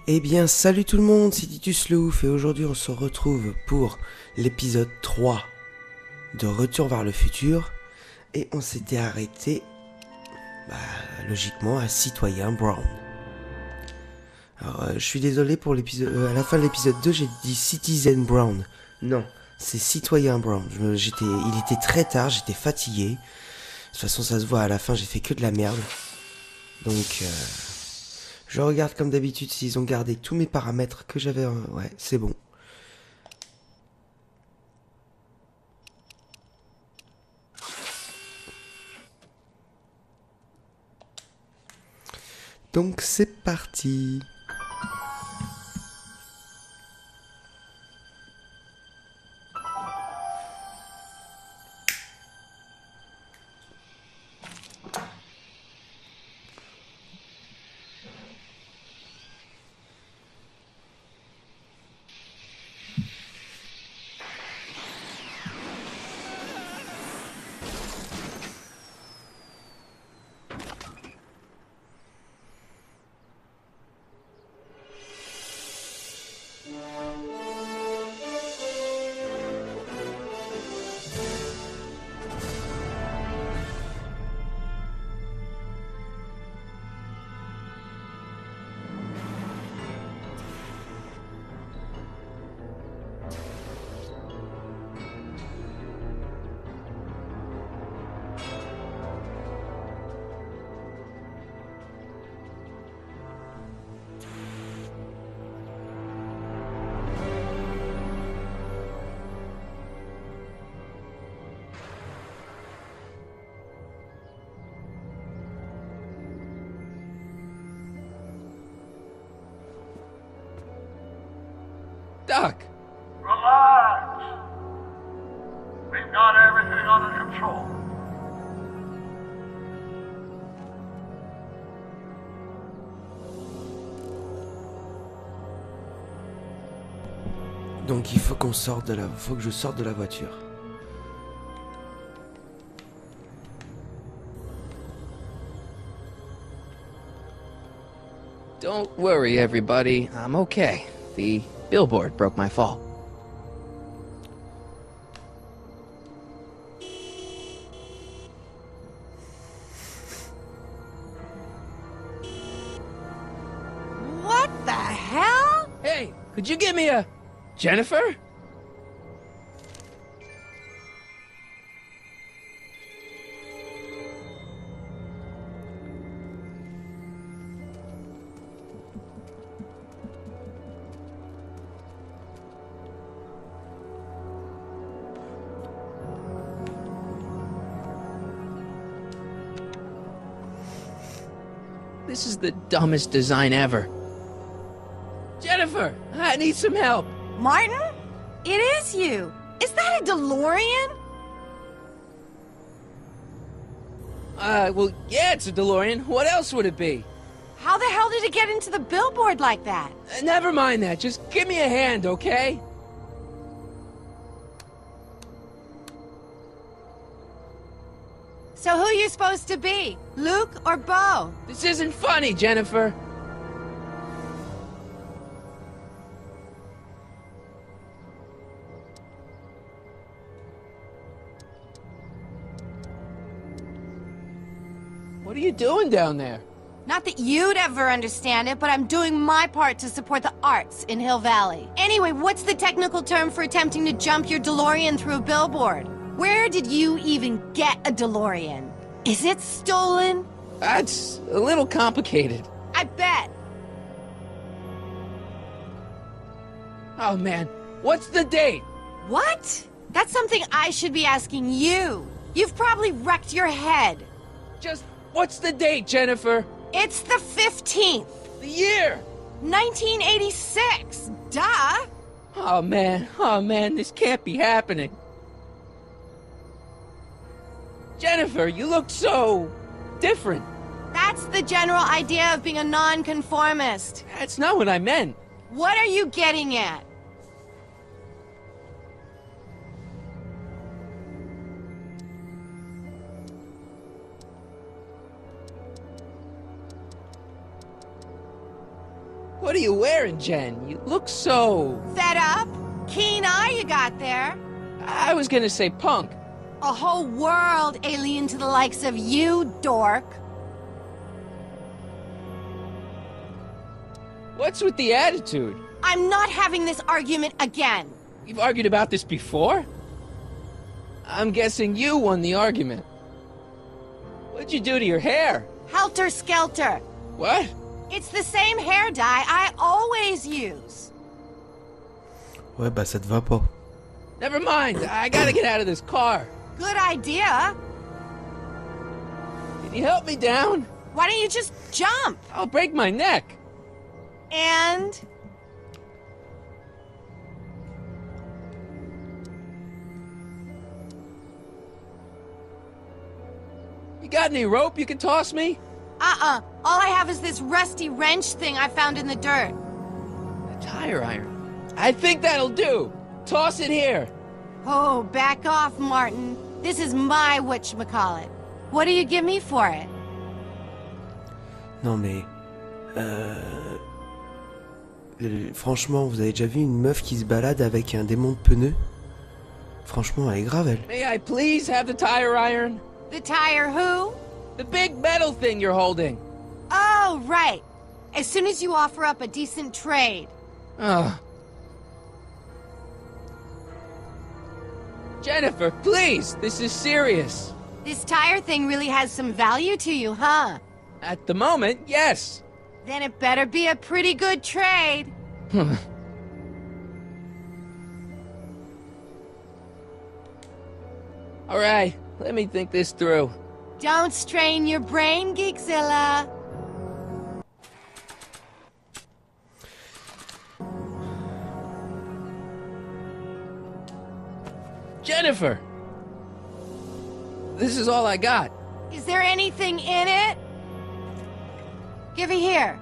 Eh bien, salut tout le monde, c'est Titus le Ouf et aujourd'hui on se retrouve pour l'épisode 3 de Retour vers le futur et on s'était arrêté, logiquement, à Citoyen Brown. Alors, je suis désolé pour l'épisode, à la fin de l'épisode 2 j'ai dit Citizen Brown. Non, c'est Citoyen Brown. Il était très tard, j'étais fatigué. De toute façon ça se voit à la fin, j'ai fait que de la merde. Donc, je regarde comme d'habitude s'ils ont gardé tous mes paramètres que j'avais. Ouais, c'est bon. Donc c'est parti. Doc! Relax. We've got everything under control. Donc il faut faut que je sorte de la voiture. Don't worry, everybody. I'm okay. The billboard broke my fall. What the hell? Hey, could you give me a... Jennifer? This is the dumbest design ever. Jennifer, I need some help. Martin? It is you. Is that a DeLorean? Well, yeah, it's a DeLorean. What else would it be? How the hell did it get into the billboard like that? Never mind that. Just give me a hand, okay? So who are you supposed to be? Luke or Bo? This isn't funny, Jennifer. What are you doing down there? Not that you'd ever understand it, but I'm doing my part to support the arts in Hill Valley. Anyway, what's the technical term for attempting to jump your DeLorean through a billboard? Where did you even get a DeLorean? Is it stolen? That's a little complicated. I bet. Oh, man. What's the date? What? That's something I should be asking you. You've probably wrecked your head. Just, what's the date, Jennifer? It's the 15th. The year? 1986. Duh. Oh, man, this can't be happening. Jennifer, you look so... different. That's the general idea of being a nonconformist. That's not what I meant. What are you getting at? What are you wearing, Jen? You look so... Fed up? Keen eye you got there. I was gonna say punk. A whole world alien to the likes of you, dork. What's with the attitude? I'm not having this argument again. We've argued about this before? I'm guessing you won the argument. What'd you do to your hair? Helter skelter. What? It's the same hair dye I always use. Ouais, bah ça te va pas. Never mind, I gotta get out of this car. Good idea. Can you help me down? Why don't you just jump? I'll break my neck. And... You got any rope you can toss me? All I have is this rusty wrench thing I found in the dirt. A tire iron. I think that'll do. Toss it here. Oh, back off, Martin. This is my whatchamacallit. What do you give me for it? Non mais... franchement, vous avez déjà vu une meuf qui se balade avec un démon de pneus? Franchement, elle est grave, elle. May I please have the tire iron? The tire who? The big metal thing you're holding. Oh, right. As soon as you offer up a decent trade. Ugh. Jennifer, please, this is serious. This tire thing really has some value to you, huh? At the moment, yes. Then it better be a pretty good trade. All right, let me think this through. Don't strain your brain, Geekzilla. Jennifer! This is all I got. Is there anything in it? Give it here.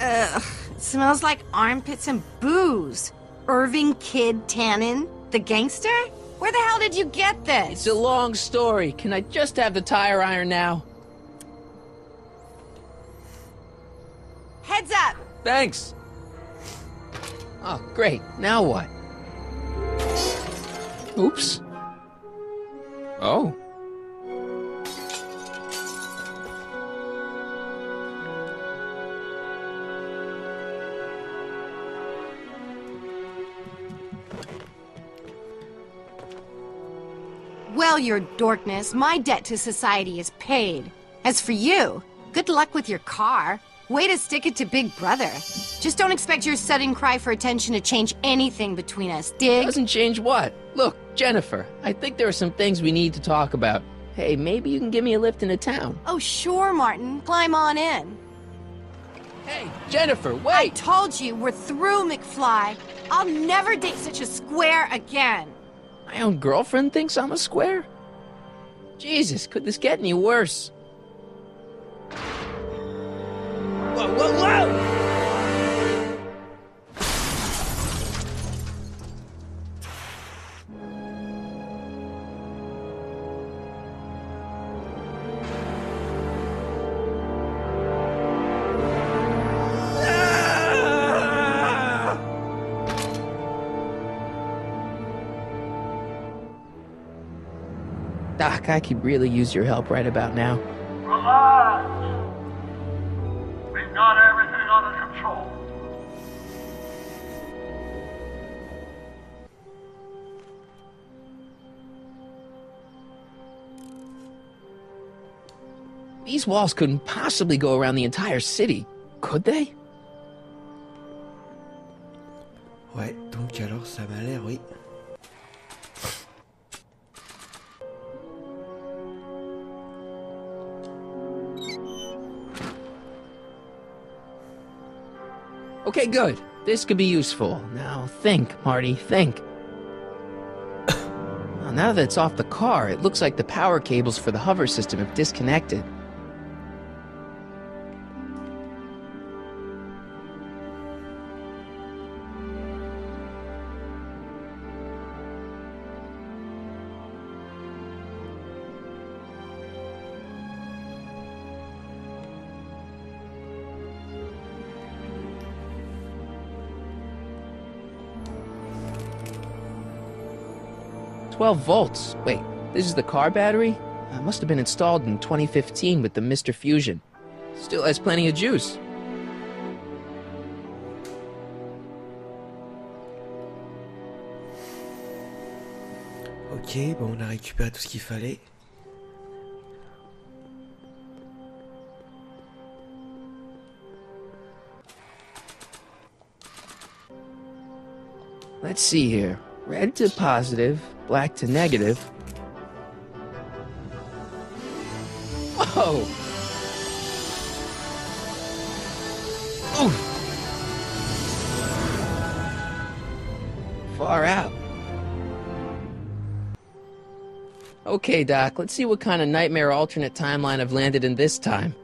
Ugh, it smells like armpits and booze. Irving Kid Tannen, the gangster? Where the hell did you get this? It's a long story. Can I just have the tire iron now? Heads up! Thanks. Oh, great. Now what? Oops. Oh. Well, your dorkness, my debt to society is paid. As for you, good luck with your car. Way to stick it to Big Brother. Just don't expect your sudden cry for attention to change anything between us, dig? Doesn't change what? Look, Jennifer, I think there are some things we need to talk about. Hey, maybe you can give me a lift into town. Oh, sure, Martin. Climb on in. Hey, Jennifer, I wait! told you, we're through, McFly. I'll never date such a square again. My own girlfriend thinks I'm a square? Jesus, could this get any worse? Whoa, whoa, whoa! Doc, I could really use your help right about now. Relax. We've got everything under control. These walls couldn't possibly go around the entire city, could they? Ouais, donc alors ça m'a l'air, oui. Okay, good. This could be useful. Now think, Marty, think. Well, now that it's off the car, it looks like the power cables for the hover system have disconnected. 12 volts. Wait, this is the car battery? Must have been installed in 2015 with the Mr. Fusion. Still has plenty of juice. Ok, bon, on a récupéré tout ce qu'il fallait. Let's see here. Red to positive, black to negative. Whoa! Oof! Far out. Okay, Doc, let's see what kind of nightmare alternate timeline I've landed in this time.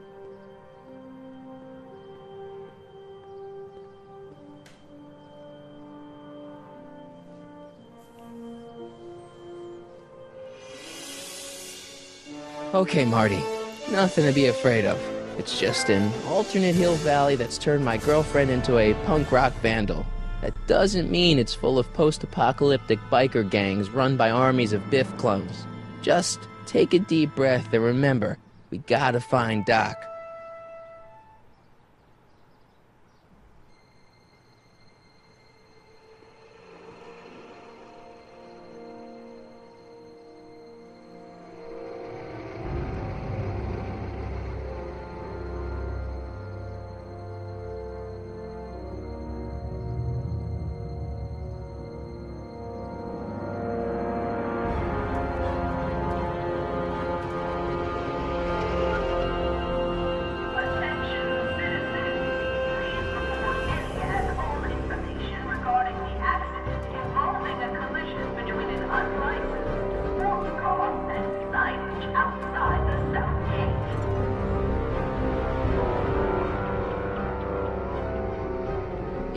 Okay, Marty. Nothing to be afraid of. It's just an alternate hill valley that's turned my girlfriend into a punk rock vandal. That doesn't mean it's full of post-apocalyptic biker gangs run by armies of Biff clones. Just take a deep breath and remember, we gotta find Doc.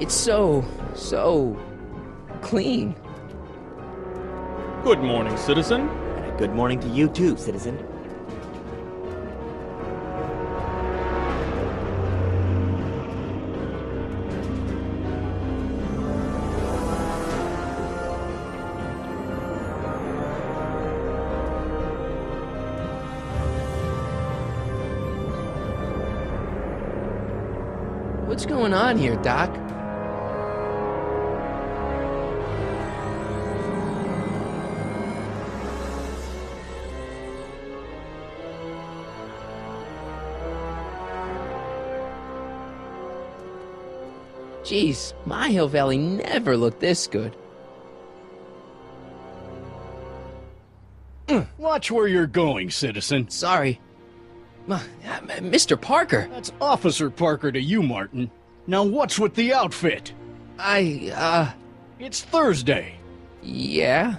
It's so clean. Good morning, citizen. And a good morning to you too, citizen. What's going on here, Doc? Jeez, my Hill Valley never looked this good. Watch where you're going, citizen. Sorry. Mr. Parker. That's Officer Parker to you, Martin. Now what's with the outfit? It's Thursday. Yeah?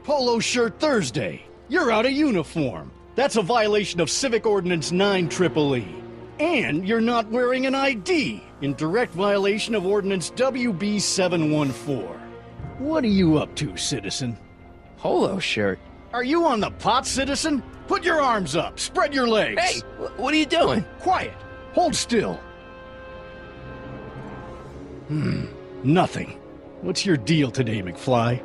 Polo shirt Thursday. You're out of uniform. That's a violation of Civic Ordinance 9EEE. And you're not wearing an ID, in direct violation of Ordinance WB 714. What are you up to, citizen? Polo shirt. Are you on the pot, citizen? Put your arms up, spread your legs. Hey, what are you doing? Quiet. Hold still. Nothing. What's your deal today, McFly?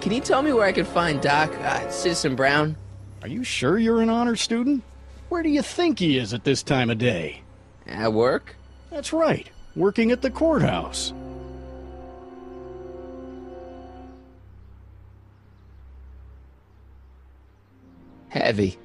Can you tell me where I can find Doc, Citizen Brown? Are you sure you're an honor student? Where do you think he is at this time of day? At work? That's right, working at the courthouse. Heavy.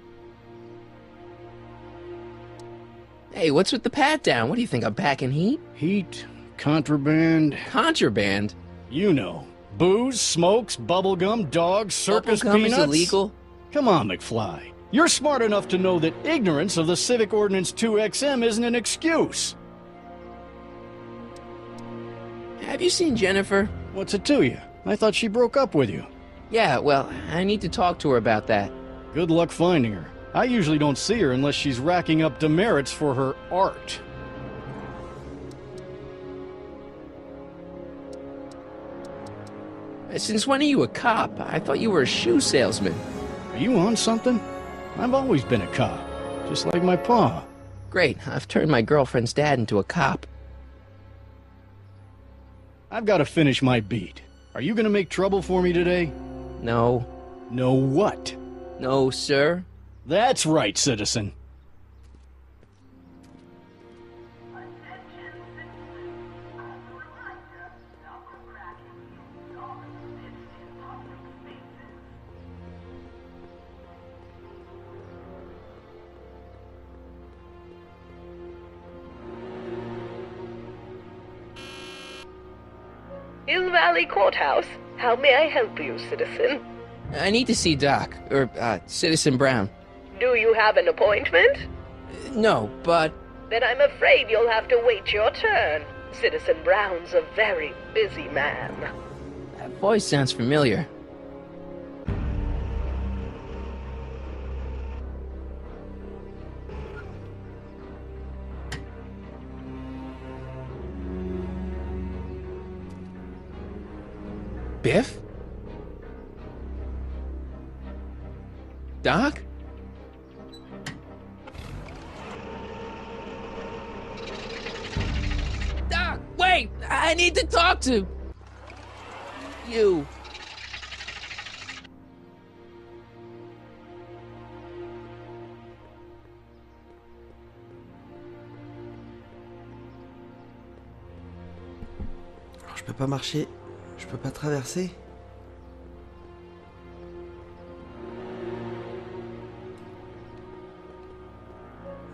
Hey, what's with the pat down? What do you think, I'm packing heat? Heat, contraband, Contraband? you know. Booze, smokes, bubblegum, dogs, circus Bubblegum peanuts. is illegal? Come on, McFly. You're smart enough to know that ignorance of the Civic Ordinance 2XM isn't an excuse. Have you seen Jennifer? What's it to you? I thought she broke up with you. Yeah, well, I need to talk to her about that. Good luck finding her. I usually don't see her unless she's racking up demerits for her art. Since when are you a cop? I thought you were a shoe salesman. Are you on something? I've always been a cop, just like my pa. Great, I've turned my girlfriend's dad into a cop. I've got to finish my beat. Are you gonna make trouble for me today? No. No what? No, sir. That's right, citizen. Hill Valley Courthouse. How may I help you, citizen? I need to see Doc, or, Citizen Brown. Do you have an appointment? No, but... Then I'm afraid you'll have to wait your turn. Citizen Brown's a very busy man. That voice sounds familiar. Biff? Doc? Doc, wait! I need to talk to you. Alors, je peux pas marcher. Je peux pas traverser.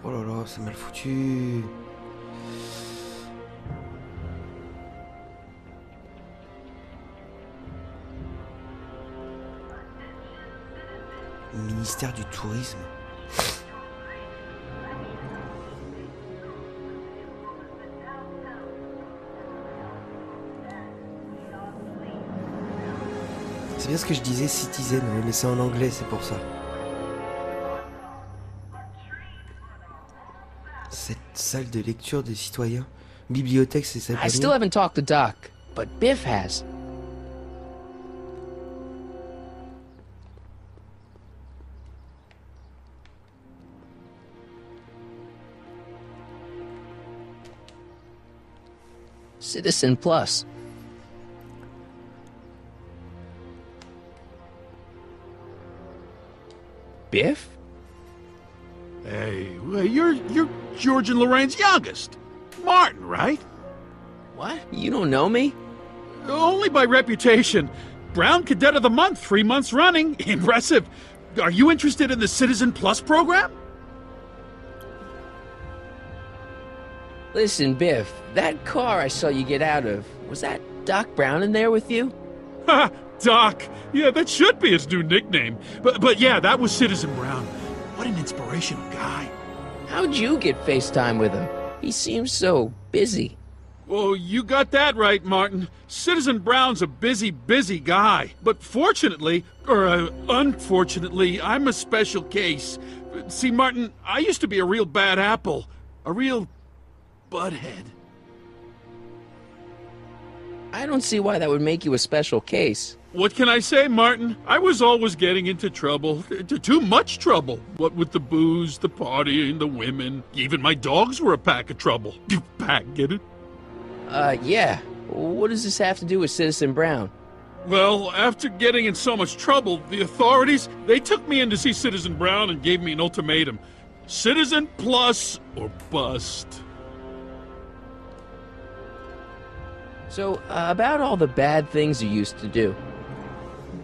Oh là là, c'est mal foutu. Ministère du Tourisme. C'est bien ce que je disais, Citizen, mais c'est en anglais, c'est pour ça. Cette salle de lecture des citoyens. Bibliothèque, c'est ça. I still haven't talked to Doc, but Biff has. Citizen Plus. Biff? Hey, well, you're George and Lorraine's youngest. Martin, right? What? You don't know me? Only by reputation. Brown Cadet of the Month, 3 months running. Impressive. Are you interested in the Citizen Plus program? Listen, Biff, that car I saw you get out of, was that Doc Brown in there with you? Ha! Doc. Yeah, that should be his new nickname. But yeah, that was Citizen Brown. What an inspirational guy. How'd you get FaceTime with him? He seems so busy. Well, you got that right, Martin. Citizen Brown's a busy guy. But fortunately, or unfortunately, I'm a special case. See, Martin, I used to be a real bad apple. A real butthead. I don't see why that would make you a special case. What can I say, Martin? I was always getting into trouble. Too much trouble. What with the booze, the partying, the women. Even my dogs were a pack of trouble. Pack, get it? Yeah. What does this have to do with Citizen Brown? Well, after getting in so much trouble, the authorities, they took me in to see Citizen Brown and gave me an ultimatum. Citizen Plus or bust. So, about all the bad things you used to do.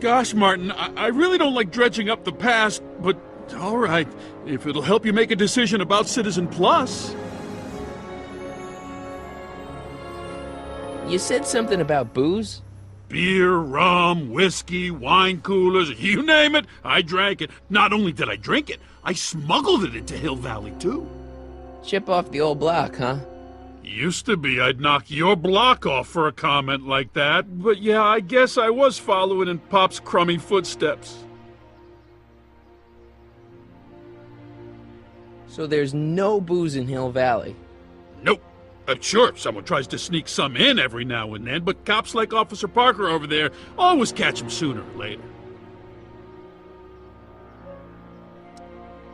Gosh, Martin, I really don't like dredging up the past, but all right, if it'll help you make a decision about Citizen Plus. You said something about booze? Beer, rum, whiskey, wine coolers, you name it, I drank it. Not only did I drink it, I smuggled it into Hill Valley, too. Chip off the old block, huh? Used to be I'd knock your block off for a comment like that, but yeah, I guess I was following in Pop's crummy footsteps. So there's no booze in Hill Valley? Nope. Sure, someone tries to sneak some in every now and then, but cops like Officer Parker over there always catch him sooner or later.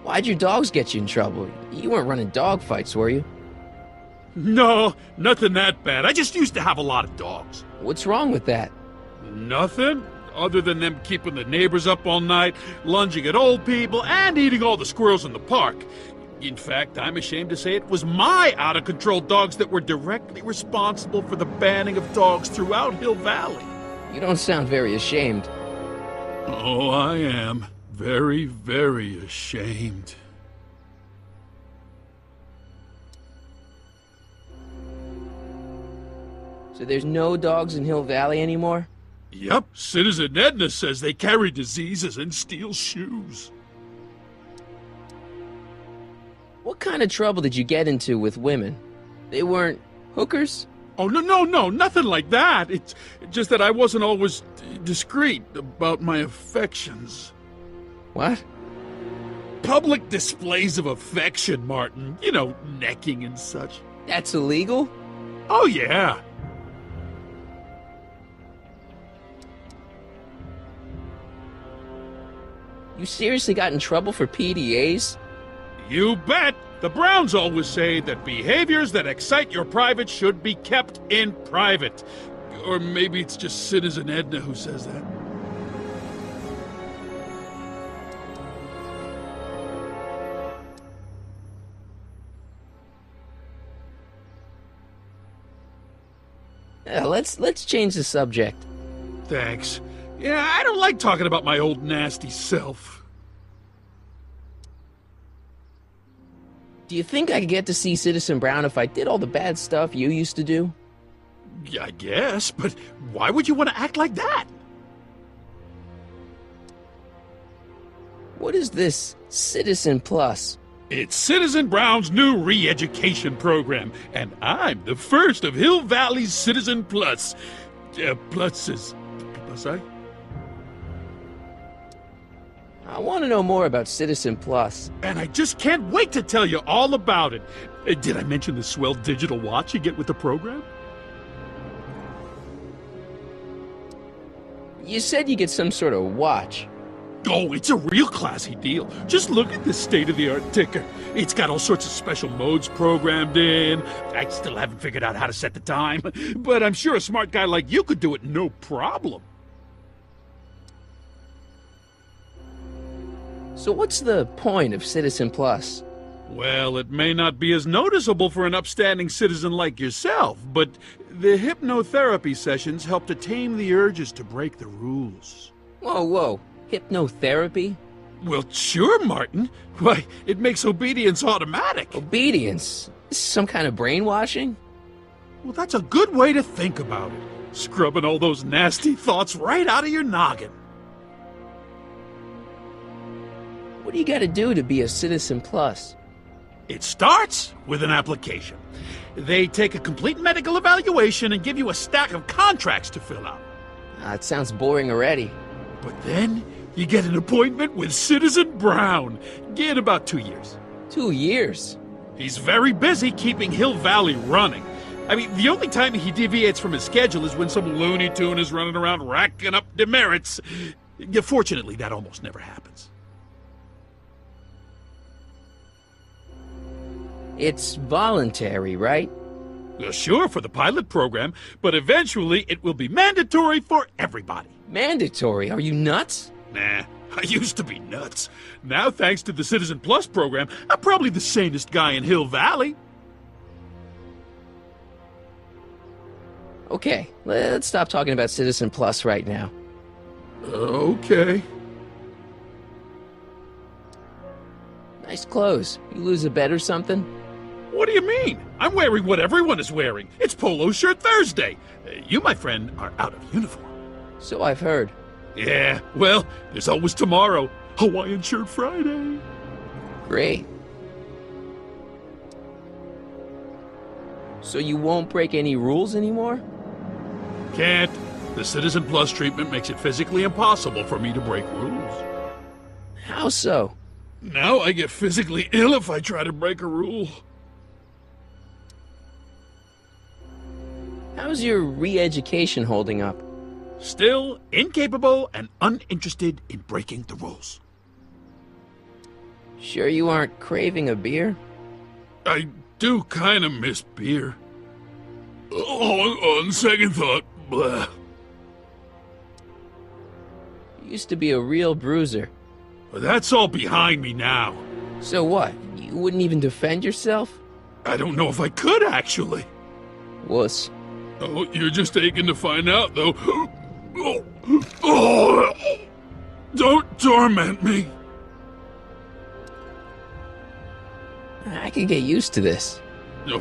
Why'd your dogs get you in trouble? You weren't running dog fights, were you? No, nothing that bad. I just used to have a lot of dogs. What's wrong with that? Nothing, other than them keeping the neighbors up all night, lunging at old people, and eating all the squirrels in the park. In fact, I'm ashamed to say it was my out-of-control dogs that were directly responsible for the banning of dogs throughout Hill Valley. You don't sound very ashamed. Oh, I am. Very, very ashamed. So there's no dogs in Hill Valley anymore? Yep, Citizen Edna says they carry diseases and steal shoes. What kind of trouble did you get into with women? They weren't hookers? Oh, no, nothing like that. It's just that I wasn't always discreet about my affections. What? Public displays of affection, Martin. You know, necking and such. That's illegal? Oh, yeah. You seriously got in trouble for PDAs? You bet! The Browns always say that behaviors that excite your private should be kept in private. Or maybe it's just Citizen Edna who says that. Yeah, let's change the subject. Thanks. Yeah, I don't like talking about my old nasty self. Do you think I could get to see Citizen Brown if I did all the bad stuff you used to do? Yeah, I guess, but why would you want to act like that? What is this Citizen Plus? It's Citizen Brown's new re-education program, and I'm the first of Hill Valley's Citizen Plus. Plus is... Plus, I? I want to know more about Citizen Plus. And I just can't wait to tell you all about it. Did I mention the swell digital watch you get with the program? You said you get some sort of watch. Oh, it's a real classy deal. Just look at this state-of-the-art ticker. It's got all sorts of special modes programmed in. I still haven't figured out how to set the time, but I'm sure a smart guy like you could do it no problem. So what's the point of Citizen Plus? Well, it may not be as noticeable for an upstanding citizen like yourself, but the hypnotherapy sessions help to tame the urges to break the rules. Whoa. Hypnotherapy? Well, sure, Martin. Why, it makes obedience automatic. Obedience? This is some kind of brainwashing? Well, that's a good way to think about it. Scrubbing all those nasty thoughts right out of your noggin. What do you gotta do to be a Citizen Plus? It starts with an application. They take a complete medical evaluation and give you a stack of contracts to fill out. It sounds boring already. But then you get an appointment with Citizen Brown. In about 2 years. 2 years? He's very busy keeping Hill Valley running. I mean, the only time he deviates from his schedule is when some Looney Tune is running around racking up demerits. Fortunately, that almost never happens. It's voluntary, right? Sure, for the pilot program, but eventually it will be mandatory for everybody. Mandatory? Are you nuts? Nah, I used to be nuts. Now, thanks to the Citizen Plus program, I'm probably the sanest guy in Hill Valley. Okay, let's stop talking about Citizen Plus right now. Okay. Nice clothes. You lose a bet or something? What do you mean? I'm wearing what everyone is wearing. It's Polo Shirt Thursday. You, my friend, are out of uniform. So I've heard. Yeah, well, there's always tomorrow. Hawaiian Shirt Friday. Great. So you won't break any rules anymore? Can't. The Citizen Plus treatment makes it physically impossible for me to break rules. How so? Now I get physically ill if I try to break a rule. How's your re-education holding up? Still incapable and uninterested in breaking the rules. Sure you aren't craving a beer? I do kind of miss beer. On second thought, blah. You used to be a real bruiser. That's all behind me now. So what? You wouldn't even defend yourself? I don't know if I could, actually. Wuss. Oh, you're just aching to find out, though. Oh, don't torment me. I could get used to this. No,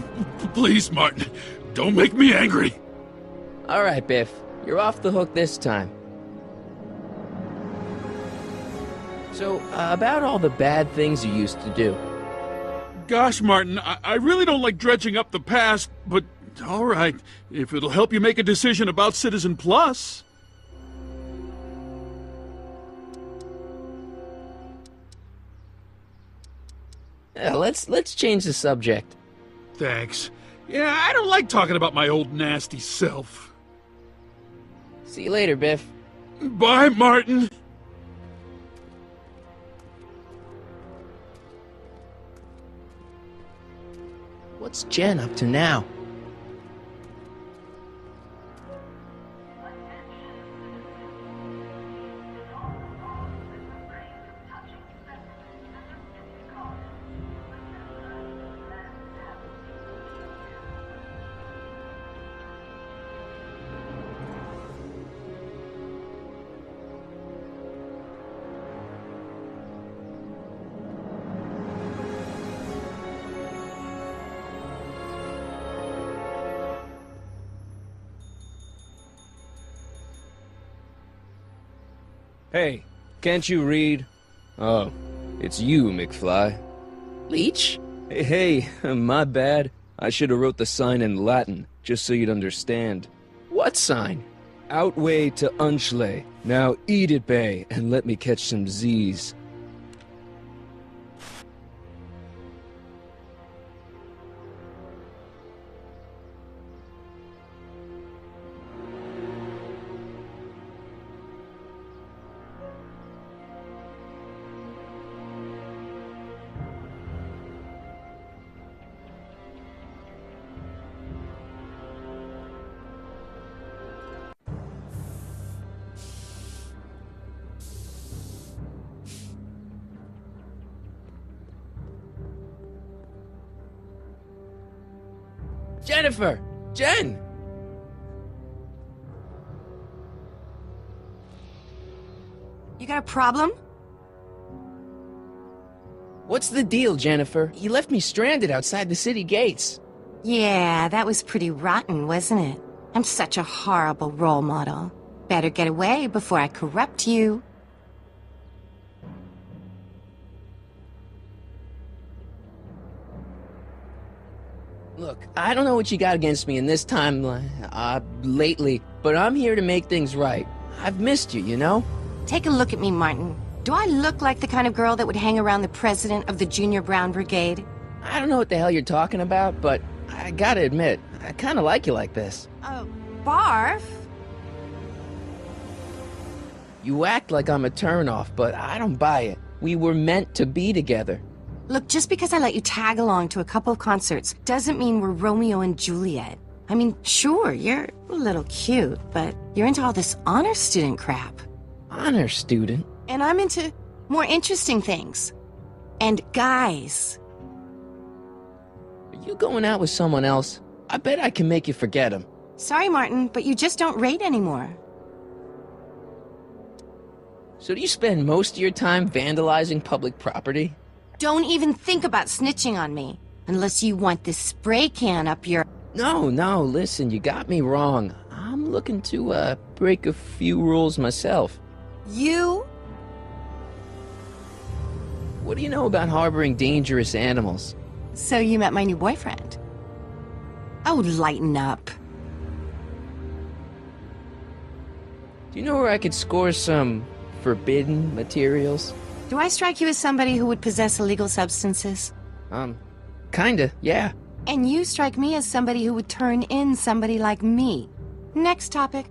please, Martin. Don't make me angry. All right, Biff. You're off the hook this time. So, about all the bad things you used to do. Gosh, Martin, I really don't like dredging up the past, but all right, if it'll help you make a decision about Citizen Plus. Yeah, let's change the subject. Thanks. Yeah, I don't like talking about my old nasty self. See you later, Biff. Bye, Martin. What's Jen up to now? Hey, can't you read? Oh, it's you, McFly. Leech? Hey, my bad. I should have wrote the sign in Latin, just so you'd understand. What sign? Outway to Unchley. Now eat it, Bay, and let me catch some Z's. Jennifer! Jen! You got a problem? What's the deal, Jennifer? You left me stranded outside the city gates. Yeah, that was pretty rotten, wasn't it? I'm such a horrible role model. Better get away before I corrupt you. Look, I don't know what you got against me in this time, lately, but I'm here to make things right. I've missed you, you know? Take a look at me, Martin. Do I look like the kind of girl that would hang around the president of the Junior Brown Brigade? I don't know what the hell you're talking about, but I gotta admit, I kinda like you like this. Oh, barf? You act like I'm a turnoff, but I don't buy it. We were meant to be together. Look, just because I let you tag along to a couple of concerts doesn't mean we're Romeo and Juliet. I mean, sure, you're a little cute, but you're into all this honor student crap. Honor student? And I'm into more interesting things. And guys. Are you going out with someone else? I bet I can make you forget him. Sorry, Martin, but you just don't rate anymore. So do you spend most of your time vandalizing public property? Don't even think about snitching on me, unless you want this spray can up your... No, listen, you got me wrong. I'm looking to, break a few rules myself. You? What do you know about harboring dangerous animals? So you met my new boyfriend. Oh, lighten up. Do you know where I could score some forbidden materials? Do I strike you as somebody who would possess illegal substances? Kinda, yeah. And you strike me as somebody who would turn in somebody like me. Next topic.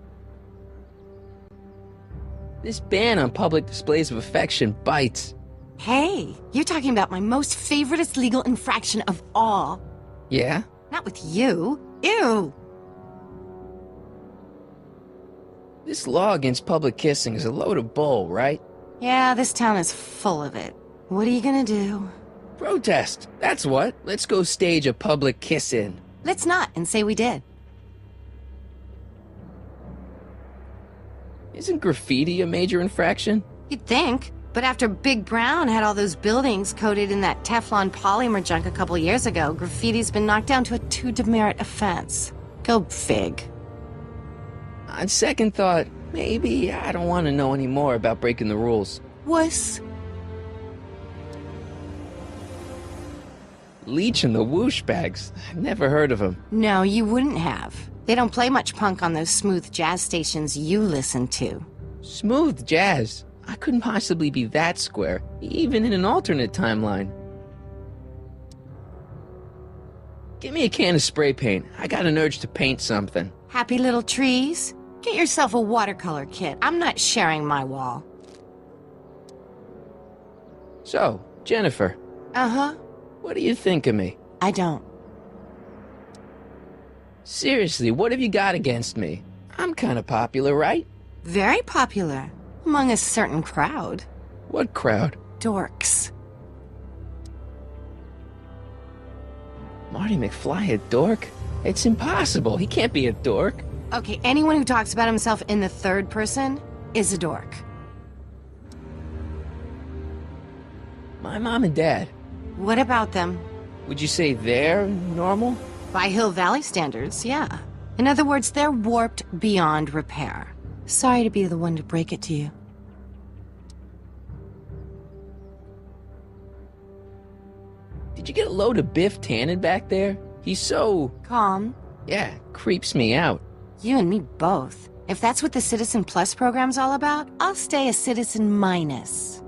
This ban on public displays of affection bites. Hey, you're talking about my most favoriteest legal infraction of all. Yeah? Not with you. Ew! This law against public kissing is a load of bull, right? Yeah, this town is full of it. What are you gonna do? Protest! That's what. Let's go stage a public kiss-in. Let's not and say we did. Isn't graffiti a major infraction? You'd think. But after Big Brown had all those buildings coated in that Teflon polymer junk a couple years ago, graffiti's been knocked down to a 2 demerit offense. Go fig. On second thought, maybe I don't want to know any more about breaking the rules. Wuss. Leech and the Whoosh Bags. I've never heard of them. No, you wouldn't have. They don't play much punk on those smooth jazz stations you listen to. Smooth jazz. I couldn't possibly be that square, even in an alternate timeline. Give me a can of spray paint. I got an urge to paint something. Happy little trees? Get yourself a watercolor kit. I'm not sharing my wall. So, Jennifer. Uh-huh. What do you think of me? I don't. Seriously, what have you got against me? I'm kind of popular, right? Very popular. Among a certain crowd. What crowd? Dorks. Marty McFly a dork? It's impossible. He can't be a dork. Okay, anyone who talks about himself in the third person is a dork. My mom and dad. What about them? Would you say they're normal? By Hill Valley standards, yeah. In other words, they're warped beyond repair. Sorry to be the one to break it to you. Did you get a load of Biff Tannen back there? He's so... Calm. Yeah, creeps me out. You and me both. If that's what the Citizen Plus program's all about, I'll stay a Citizen Minus.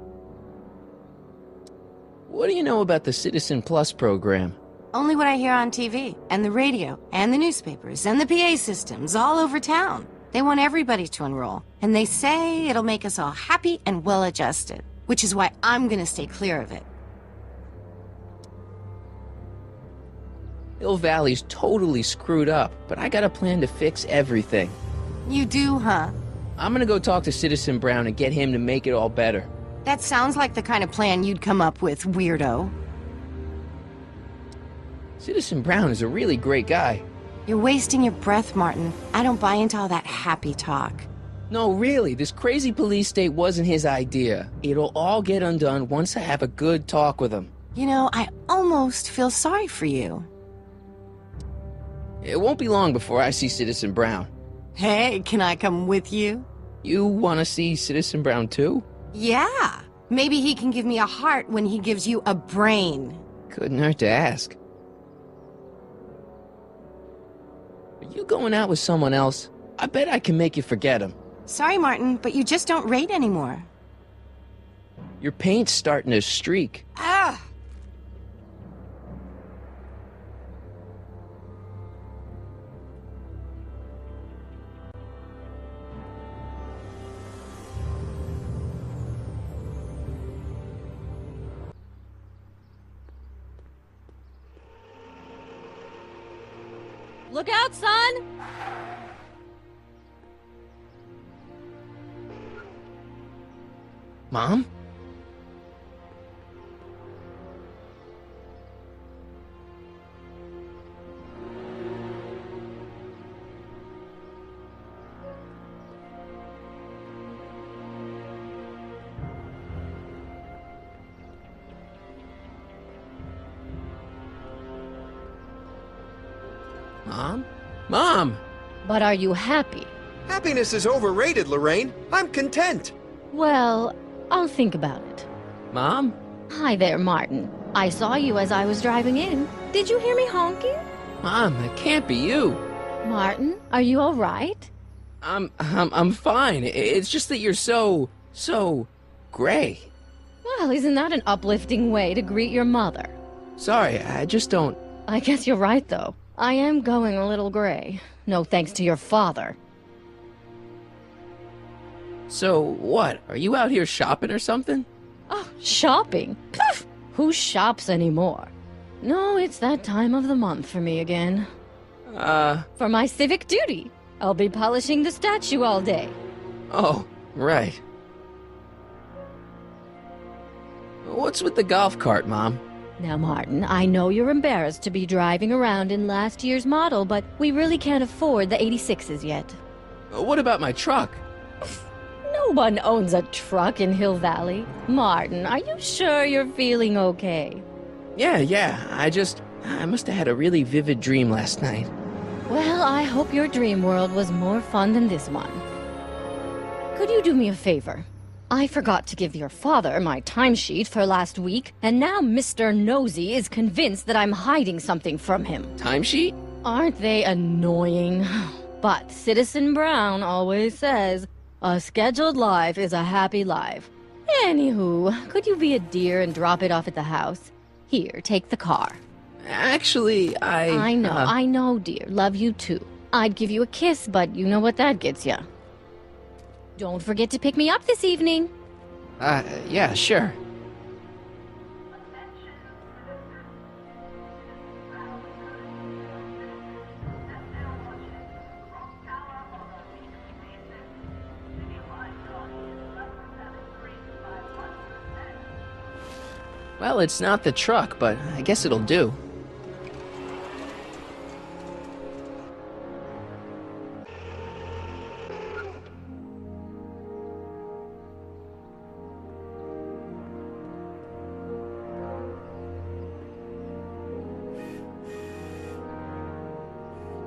What do you know about the Citizen Plus program? Only what I hear on TV, and the radio, and the newspapers, and the PA systems all over town. They want everybody to enroll, and they say it'll make us all happy and well-adjusted, which is why I'm gonna stay clear of it. Hill Valley's totally screwed up, but I got a plan to fix everything. You do, huh? I'm gonna go talk to Citizen Brown and get him to make it all better. That sounds like the kind of plan you'd come up with, weirdo. Citizen Brown is a really great guy. You're wasting your breath, Martin. I don't buy into all that happy talk. No, really, this crazy police state wasn't his idea. It'll all get undone once I have a good talk with him. You know, I almost feel sorry for you. It won't be long before I see Citizen Brown. Hey, can I come with you? You want to see Citizen Brown too? Yeah. Maybe he can give me a heart when he gives you a brain. Couldn't hurt to ask. Are you going out with someone else? I bet I can make you forget him. Sorry, Martin, but you just don't rate anymore. Your paint's starting to streak. Ah! Look out, son! Mom? Mom? Mom! But are you happy? Happiness is overrated, Lorraine. I'm content. Well, I'll think about it. Mom? Hi there, Martin. I saw you as I was driving in. Did you hear me honking? Mom, that can't be you. Martin, are you all right? I'm fine. It's just that you're so gray. Well, isn't that an uplifting way to greet your mother? Sorry, I just don't... I guess you're right, though. I am going a little gray. No thanks to your father. So, what? Are you out here shopping or something? Oh, shopping? Poof! Who shops anymore? No, it's that time of the month for me again. For my civic duty. I'll be polishing the statue all day. Oh, right. What's with the golf cart, Mom? Now, Martin, I know you're embarrassed to be driving around in last year's model, but we really can't afford the 86s yet. What about my truck? No one owns a truck in Hill Valley. Martin, are you sure you're feeling okay? Yeah, I must have had a really vivid dream last night. Well, I hope your dream world was more fun than this one. Could you do me a favor? I forgot to give your father my timesheet for last week, and now Mr. Nosy is convinced that I'm hiding something from him. Timesheet? Aren't they annoying? But Citizen Brown always says, a scheduled life is a happy life. Anywho, could you be a dear and drop it off at the house? Here, take the car. Actually, I know, dear. Love you too. I'd give you a kiss, but you know what that gets ya. Don't forget to pick me up this evening. Yeah, sure. Well, it's not the truck, but I guess it'll do.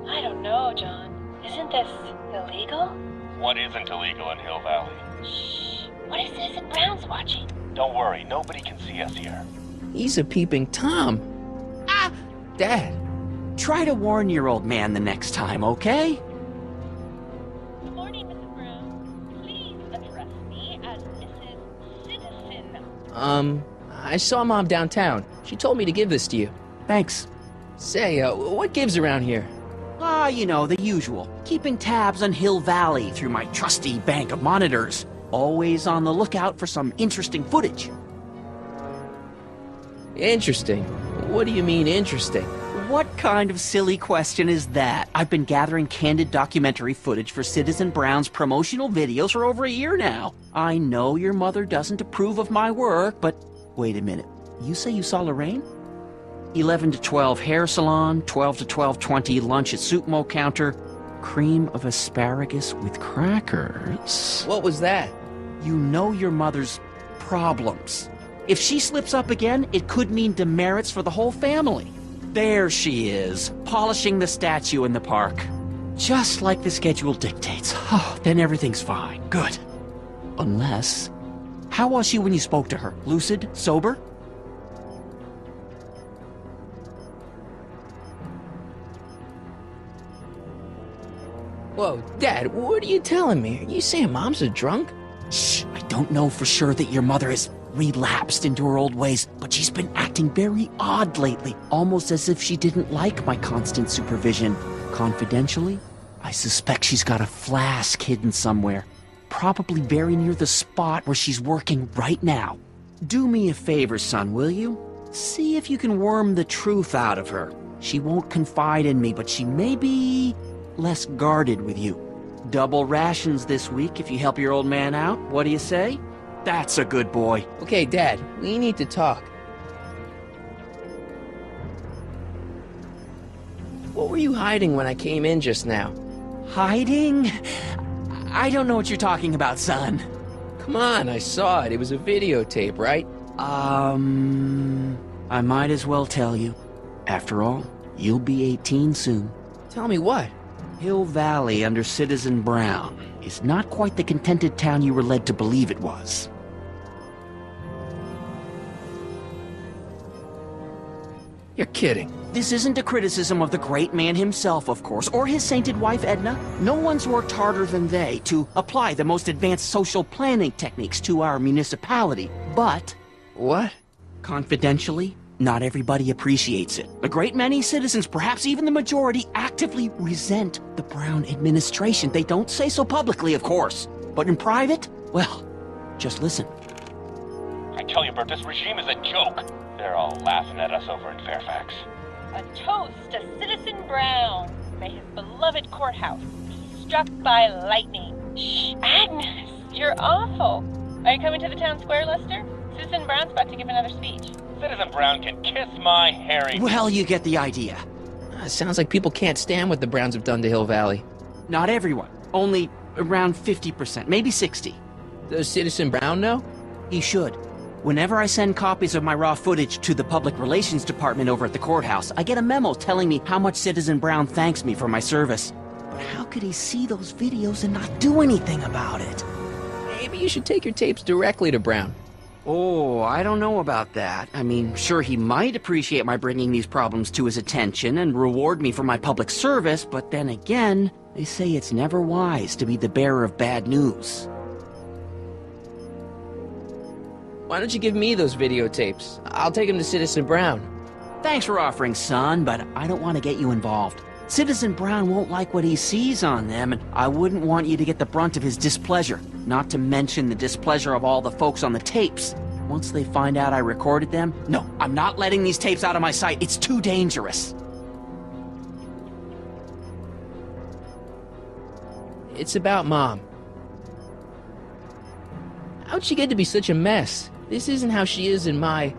I don't know, John. Isn't this illegal? What isn't illegal in Hill Valley? Shh. What if Citizen Brown's watching? Don't worry, nobody can see us here. He's a peeping Tom. Ah! Dad. Try to warn your old man the next time, okay? Good morning, Mrs. Brown. Please address me as Mrs. Citizen. I saw Mom downtown. She told me to give this to you. Thanks. Say, what gives around here? You know, the usual. Keeping tabs on Hill Valley through my trusty bank of monitors. Always on the lookout for some interesting footage. Interesting? What do you mean, interesting? What kind of silly question is that? I've been gathering candid documentary footage for Citizen Brown's promotional videos for over a year now. I know your mother doesn't approve of my work, but wait a minute. You say you saw Lorraine? 11 to 12 hair salon, 12 to 12:20 lunch at soup mo counter, cream of asparagus with crackers. What was that? You know your mother's problems. If she slips up again, it could mean demerits for the whole family. There she is, polishing the statue in the park. Just like the schedule dictates. Oh, then everything's fine. Good. Unless... How was she when you spoke to her? Lucid? Sober? Whoa, Dad, what are you telling me? Are you saying Mom's a drunk? Shh, I don't know for sure that your mother has relapsed into her old ways, but she's been acting very odd lately, almost as if she didn't like my constant supervision. Confidentially, I suspect she's got a flask hidden somewhere, probably very near the spot where she's working right now. Do me a favor, son, will you? See if you can worm the truth out of her. She won't confide in me, but she may be less guarded with you. Double rations this week if you help your old man out. What do you say? That's a good boy. Okay, Dad, we need to talk. What were you hiding when I came in just now? Hiding? I don't know what you're talking about, son. Come on, I saw it. It was a videotape, right? I might as well tell you. After all, you'll be 18 soon. Tell me what? Hill Valley under Citizen Brown is not quite the contented town you were led to believe it was. You're kidding. This isn't a criticism of the great man himself, of course, or his sainted wife, Edna. No one's worked harder than they to apply the most advanced social planning techniques to our municipality. But... What? Confidentially, not everybody appreciates it. A great many citizens, perhaps even the majority, actively resent the Brown administration. They don't say so publicly, of course. But in private, well, just listen. I tell you, Bert, this regime is a joke. They're all laughing at us over in Fairfax. A toast to Citizen Brown. May his beloved courthouse be struck by lightning. Shh, Agnes, you're awful. Are you coming to the town square, Lester? Citizen Brown's about to give another speech. Citizen Brown can kiss my hairy... Well, you get the idea. Sounds like people can't stand what the Browns have done to Hill Valley. Not everyone. Only around 50%, maybe 60. Does Citizen Brown know? He should. Whenever I send copies of my raw footage to the Public Relations Department over at the courthouse, I get a memo telling me how much Citizen Brown thanks me for my service. But how could he see those videos and not do anything about it? Maybe you should take your tapes directly to Brown. Oh, I don't know about that. I mean, sure, he might appreciate my bringing these problems to his attention and reward me for my public service, but then again, they say it's never wise to be the bearer of bad news. Why don't you give me those videotapes? I'll take them to Citizen Brown. Thanks for offering, son, but I don't want to get you involved. Citizen Brown won't like what he sees on them, and I wouldn't want you to get the brunt of his displeasure, not to mention the displeasure of all the folks on the tapes. Once they find out I recorded them, no, I'm not letting these tapes out of my sight. It's too dangerous. It's about Mom. How'd she get to be such a mess? This isn't how she is in my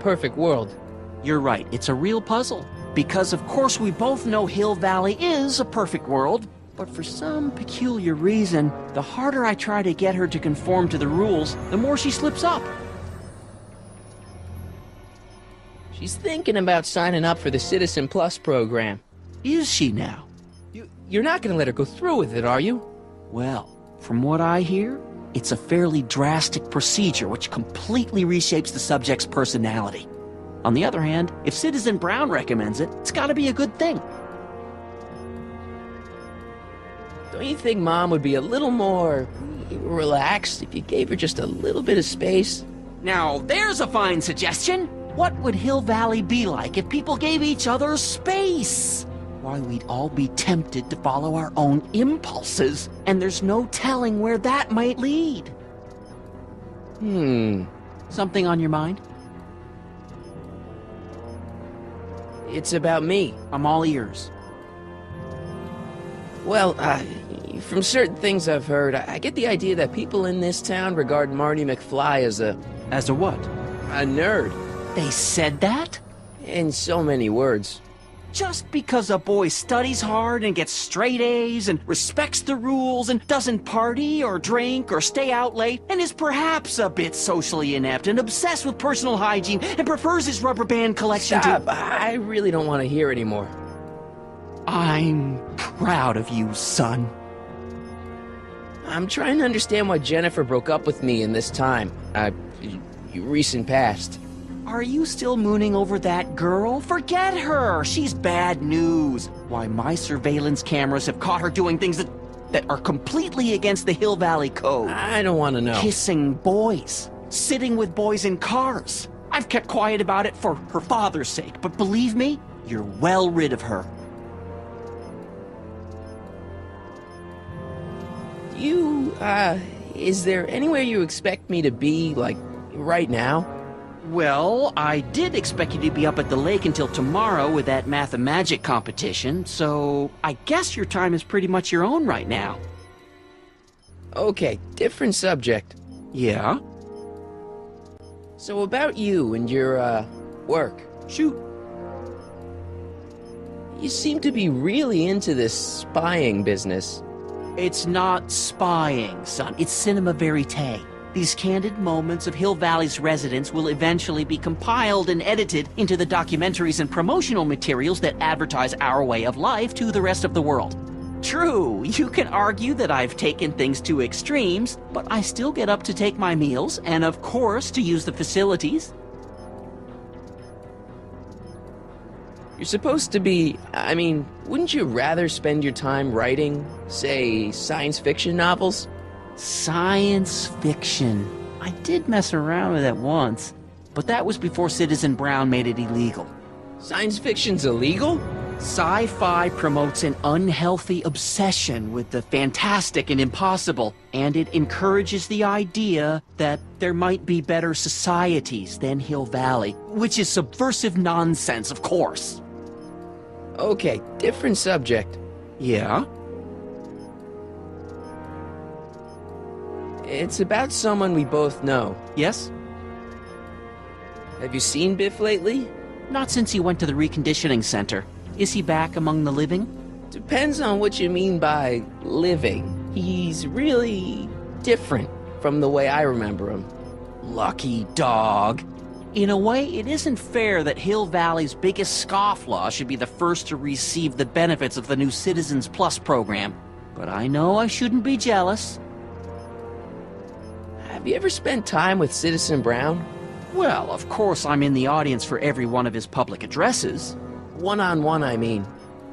perfect world. You're right, it's a real puzzle. Because of course we both know Hill Valley is a perfect world, but for some peculiar reason, the harder I try to get her to conform to the rules, the more she slips up. She's thinking about signing up for the Citizen Plus program. Is she now? You're not gonna let her go through with it, are you? Well, from what I hear, it's a fairly drastic procedure which completely reshapes the subject's personality. On the other hand, if Citizen Brown recommends it, it's gotta be a good thing. Don't you think Mom would be a little more relaxed if you gave her just a little bit of space? Now, there's a fine suggestion! What would Hill Valley be like if people gave each other space? Why, we'd all be tempted to follow our own impulses, and there's no telling where that might lead. Something on your mind? It's about me. I'm all ears. Well, from certain things I've heard, I get the idea that people in this town regard Marty McFly as a... As a what? A nerd. They said that? In so many words. Just because a boy studies hard and gets straight A's and respects the rules and doesn't party or drink or stay out late and is perhaps a bit socially inept and obsessed with personal hygiene and prefers his rubber band collection Stop. to... I really don't want to hear anymore. I'm proud of you, son. I'm trying to understand why Jennifer broke up with me in this time. Recent past. Are you still mooning over that girl? Forget her! She's bad news. Why, my surveillance cameras have caught her doing things that are completely against the Hill Valley Code. I don't want to know. Kissing boys. Sitting with boys in cars. I've kept quiet about it for her father's sake, but believe me, you're well rid of her. Is there anywhere you expect me to be, like, right now? Well, I did expect you to be up at the lake until tomorrow with that math and magic competition, so I guess your time is pretty much your own right now. Okay, different subject. Yeah? So about you and your, work. Shoot. You seem to be really into this spying business. It's not spying, son. It's cinema verite. These candid moments of Hill Valley's residents will eventually be compiled and edited into the documentaries and promotional materials that advertise our way of life to the rest of the world. True, you can argue that I've taken things to extremes, but I still get up to take my meals, and of course to use the facilities. You're supposed to be... I mean, wouldn't you rather spend your time writing, say, science fiction novels? Science fiction. I did mess around with that once, but that was before Citizen Brown made it illegal. Science fiction's illegal? Sci-fi promotes an unhealthy obsession with the fantastic and impossible, and it encourages the idea that there might be better societies than Hill Valley, which is subversive nonsense, of course. Okay, different subject. Yeah? It's about someone we both know. Yes? Have you seen Biff lately? Not since he went to the reconditioning center. Is he back among the living? Depends on what you mean by living. He's really different from the way I remember him. Lucky dog. In a way, it isn't fair that Hill Valley's biggest scofflaw should be the first to receive the benefits of the new Citizens Plus program. But I know I shouldn't be jealous. Have you ever spent time with Citizen Brown? Well, of course I'm in the audience for every one of his public addresses. One-on-one, I mean.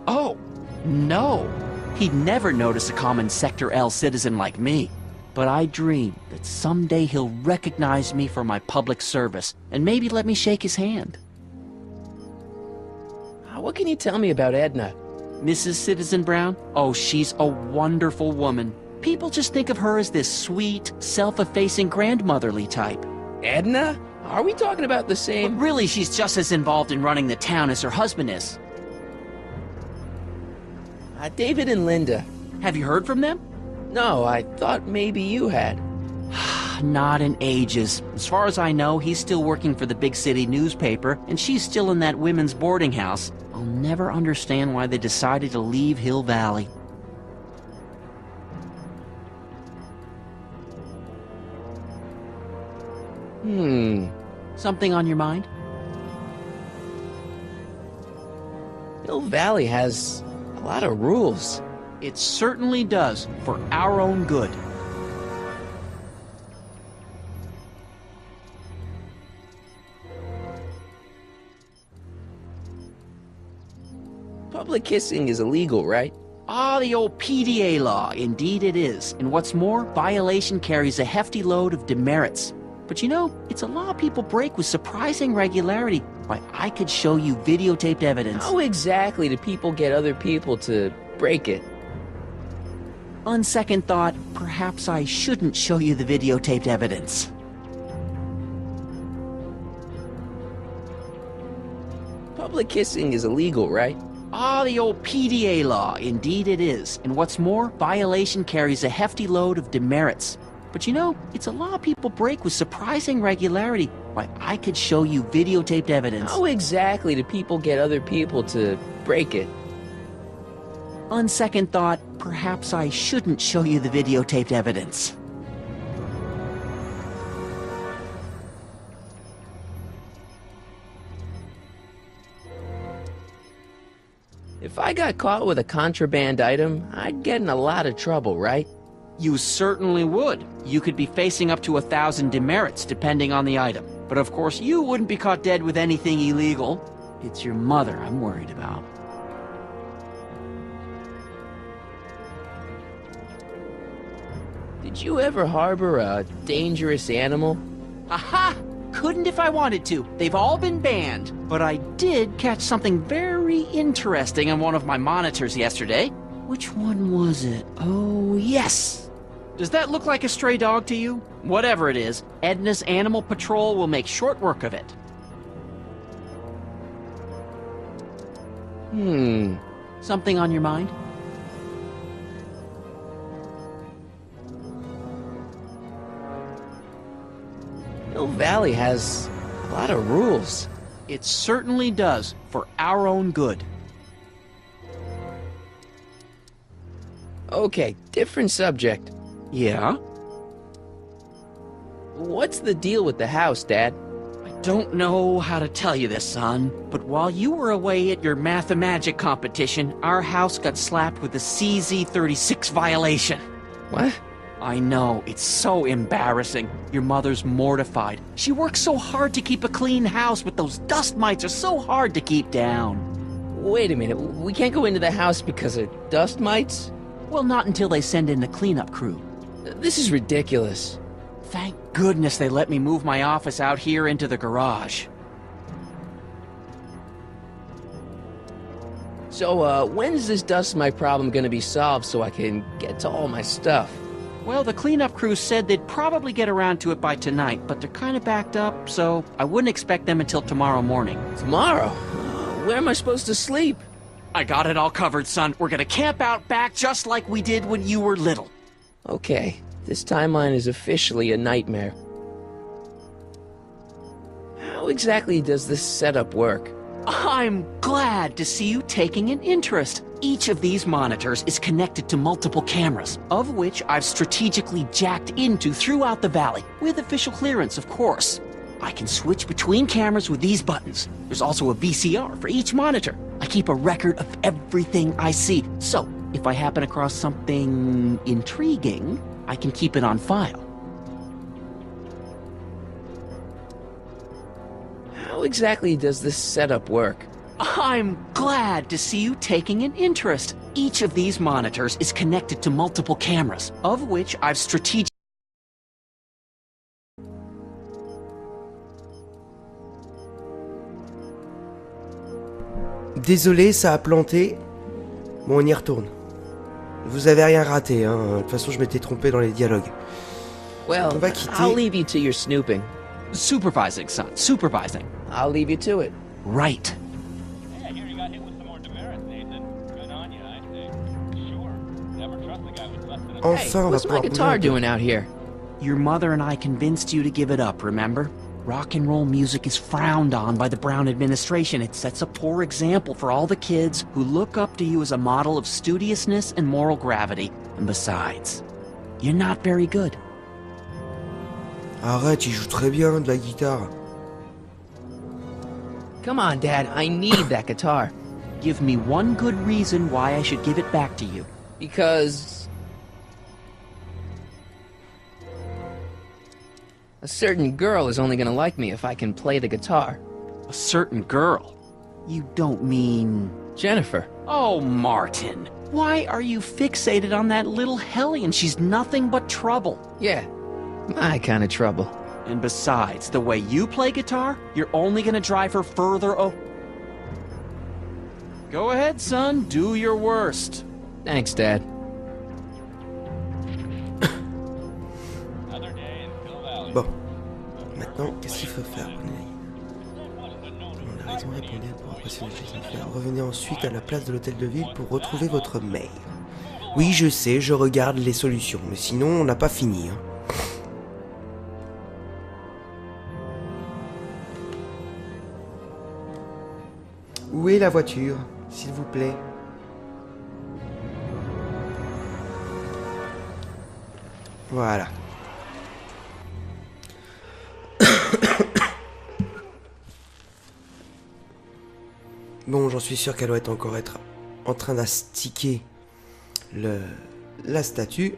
Oh, no. He'd never notice a common Sector L citizen like me. But I dream that someday he'll recognize me for my public service, and maybe let me shake his hand. What can you tell me about Edna? Mrs. Citizen Brown? Oh, she's a wonderful woman. People just think of her as this sweet, self-effacing grandmotherly type. Edna? Are we talking about the same? But really, she's just as involved in running the town as her husband is. David and Linda. Have you heard from them? No, I thought maybe you had. Not in ages. As far as I know, he's still working for the big city newspaper, and she's still in that women's boarding house. I'll never understand why they decided to leave Hill Valley. Something on your mind? Hill Valley has a lot of rules. It certainly does, for our own good. Public kissing is illegal, right? Ah, the old PDA law. Indeed it is. And what's more, violation carries a hefty load of demerits. But you know, it's a law people break with surprising regularity. Why, I could show you videotaped evidence. How exactly do people get other people to break it? On second thought, perhaps I shouldn't show you the videotaped evidence. Public kissing is illegal, right? Ah, the old PDA law. Indeed it is. And what's more, violation carries a hefty load of demerits. But you know, it's a law people break with surprising regularity. Why, I could show you videotaped evidence. How exactly do people get other people to break it? On second thought, perhaps I shouldn't show you the videotaped evidence. If I got caught with a contraband item, I'd get in a lot of trouble, right? You certainly would. You could be facing up to 1,000 demerits, depending on the item. But of course, you wouldn't be caught dead with anything illegal. It's your mother I'm worried about. Did you ever harbor a dangerous animal? Aha! Couldn't if I wanted to. They've all been banned. But I did catch something very interesting on one of my monitors yesterday. Which one was it? Oh, yes! Does that look like a stray dog to you? Whatever it is, Edna's Animal Patrol will make short work of it. Something on your mind? Hill Valley has a lot of rules. It certainly does, for our own good. Okay, different subject. Yeah? What's the deal with the house, Dad? I don't know how to tell you this, son, but while you were away at your mathemagic competition, our house got slapped with a CZ36 violation. What? I know, it's so embarrassing. Your mother's mortified. She works so hard to keep a clean house, but those dust mites are so hard to keep down. Wait a minute, we can't go into the house because of dust mites? Well, not until they send in the cleanup crew. This is ridiculous. Thank goodness they let me move my office out here into the garage. So, when's this dust mite problem gonna be solved so I can get to all my stuff? Well, the cleanup crew said they'd probably get around to it by tonight, but they're kind of backed up, so I wouldn't expect them until tomorrow morning. Tomorrow? Where am I supposed to sleep? I got it all covered, son. We're gonna camp out back just like we did when you were little. Okay, this timeline is officially a nightmare. How exactly does this setup work? I'm glad to see you taking an interest. Each of these monitors is connected to multiple cameras, of which I've strategically jacked into throughout the valley, with official clearance, of course. I can switch between cameras with these buttons. There's also a VCR for each monitor. I keep a record of everything I see, so if I happen across something intriguing, I can keep it on file. How exactly does this setup work? I'm glad to see you taking an interest. Each of these monitors is connected to multiple cameras, of which I've strategically... Désolé, ça a planté. Bon, on y retourne. Vous avez rien raté, hein. De toute façon, je m'étais trompé dans les dialogues. Well, On va quitter. I'll leave you to your snooping. Supervising, son. Supervising. I'll leave you to it. Right. Yeah, I hear you got hit with some more demerits, Nathan. Good on you, I say. Sure. Never trust a guy with less than a... Enfin, on va What's my pouvoir guitar bouger un peu. doing out here? Your mother and I convinced you to give it up, remember? Rock and roll music is frowned on by the Brown administration. It sets a poor example for all the kids who look up to you as a model of studiousness and moral gravity. And besides, you're not very good. Arrête, il joue très bien de la guitare. Come on, Dad, I need that guitar. Give me one good reason why I should give it back to you. Because... a certain girl is only gonna like me if I can play the guitar. A certain girl? You don't mean... Jennifer. Oh, Martin. Why are you fixated on that little hellion? She's nothing but trouble. Yeah, my kind of trouble. And besides, the way you play guitar, you're only gonna drive her further Go ahead, son. Do your worst. Thanks, Dad. Bon. Maintenant, qu'est-ce qu'il faut faire? La raison répondait pour impressionner les affaires. Revenez ensuite à la place de l'hôtel de ville pour retrouver votre mail. Oui, je sais, je regarde les solutions, mais sinon, on n'a pas fini. Hein. Où est la voiture, s'il vous plaît? Voilà. Bon, j'en suis sûr qu'elle doit encore être en train d'astiquer la statue.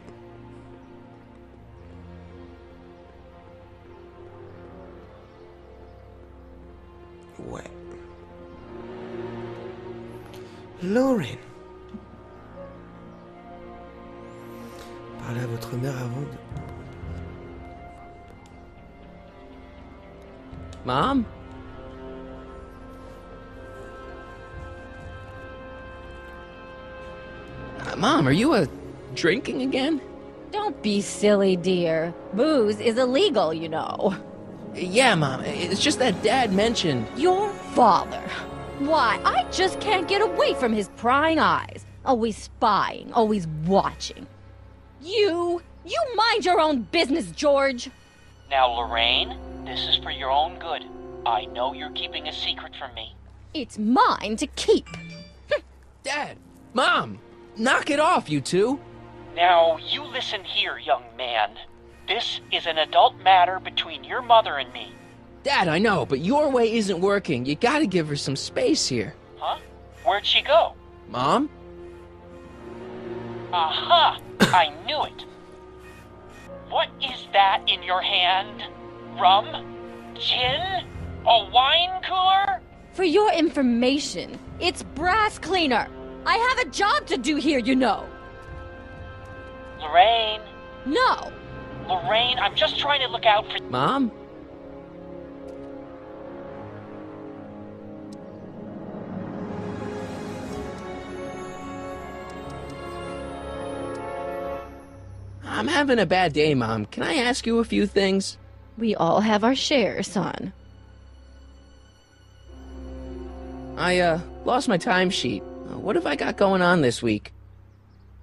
Ouais. Lauren. Parlez à votre mère avant de... Mom? Mom, are you drinking again? Don't be silly, dear. Booze is illegal, you know. Yeah, Mom. It's just that Dad mentioned... Your father. Why, I just can't get away from his prying eyes. Always spying, always watching. You mind your own business, George. Now, Lorraine, this is for your own good. I know you're keeping a secret from me. It's mine to keep. Dad! Mom! Knock it off, you two! Now, you listen here, young man. This is an adult matter between your mother and me. Dad, I know, but your way isn't working. You gotta give her some space here. Huh? Where'd she go? Mom? Aha! I knew it. What is that in your hand? Rum? Gin? A wine cooler? For your information, it's brass cleaner. I have a job to do here, you know. Lorraine. No. Lorraine, I'm just trying to look out for... Mom? I'm having a bad day, Mom. Can I ask you a few things? We all have our share, son. I, lost my timesheet. What have I got going on this week?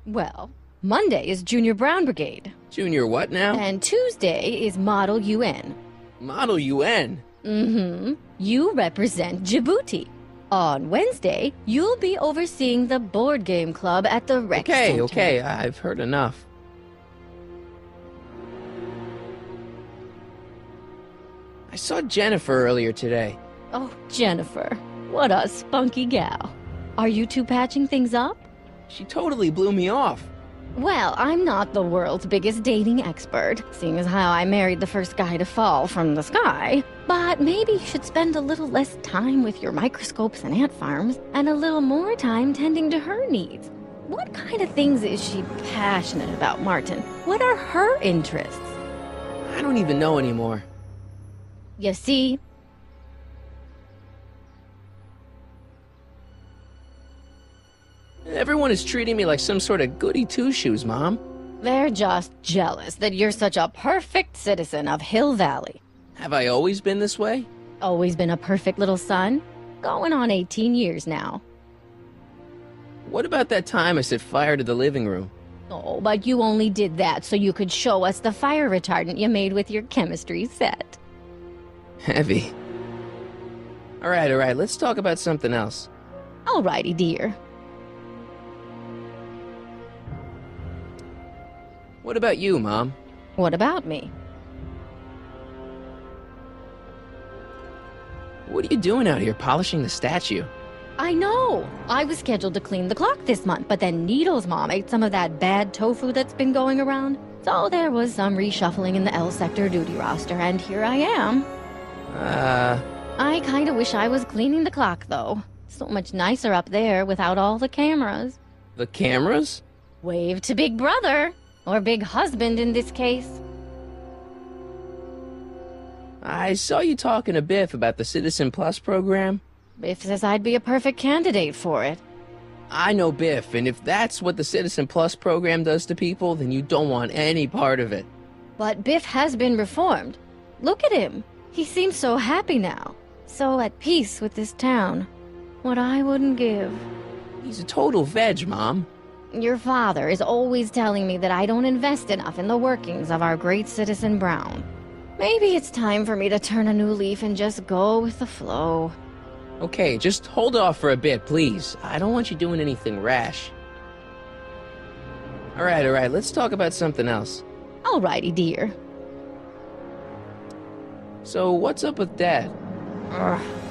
Well, Monday is Junior Brown Brigade. Junior what now? And Tuesday is Model UN. Model UN? Mm-hmm. You represent Djibouti. On Wednesday, you'll be overseeing the board game club at the rec center. Okay, I've heard enough. I saw Jennifer earlier today. Oh, Jennifer. What a spunky gal. Are you two patching things up? She totally blew me off. Well, I'm not the world's biggest dating expert, seeing as how I married the first guy to fall from the sky. But maybe you should spend a little less time with your microscopes and ant farms, and a little more time tending to her needs. What kind of things is she passionate about, Martin? What are her interests? I don't even know anymore. You see? Everyone is treating me like some sort of goody two-shoes, Mom. They're just jealous that you're such a perfect citizen of Hill Valley. Have I always been this way? Always been a perfect little son? Going on 18 years now. What about that time I set fire to the living room? Oh, but you only did that so you could show us the fire retardant you made with your chemistry set. Heavy. Alright, let's talk about something else. Alrighty, dear. What about you, Mom? What about me? What are you doing out here, polishing the statue? I know! I was scheduled to clean the clock this month, but then Needle's mom ate some of that bad tofu that's been going around. So there was some reshuffling in the L sector duty roster, and here I am. I kinda wish I was cleaning the clock, though. So much nicer up there without all the cameras. The cameras? Wave to Big Brother! Or Big Husband in this case. I saw you talking to Biff about the Citizen Plus program. Biff says I'd be a perfect candidate for it. I know Biff, and if that's what the Citizen Plus program does to people, then you don't want any part of it. But Biff has been reformed. Look at him. He seems so happy now. So at peace with this town. What I wouldn't give. He's a total veg, Mom. Your father is always telling me that I don't invest enough in the workings of our great Citizen Brown. Maybe it's time for me to turn a new leaf and just go with the flow. Okay, just hold off for a bit, please. I don't want you doing anything rash. Alright, let's talk about something else. Alrighty, dear. So, what's up with Dad?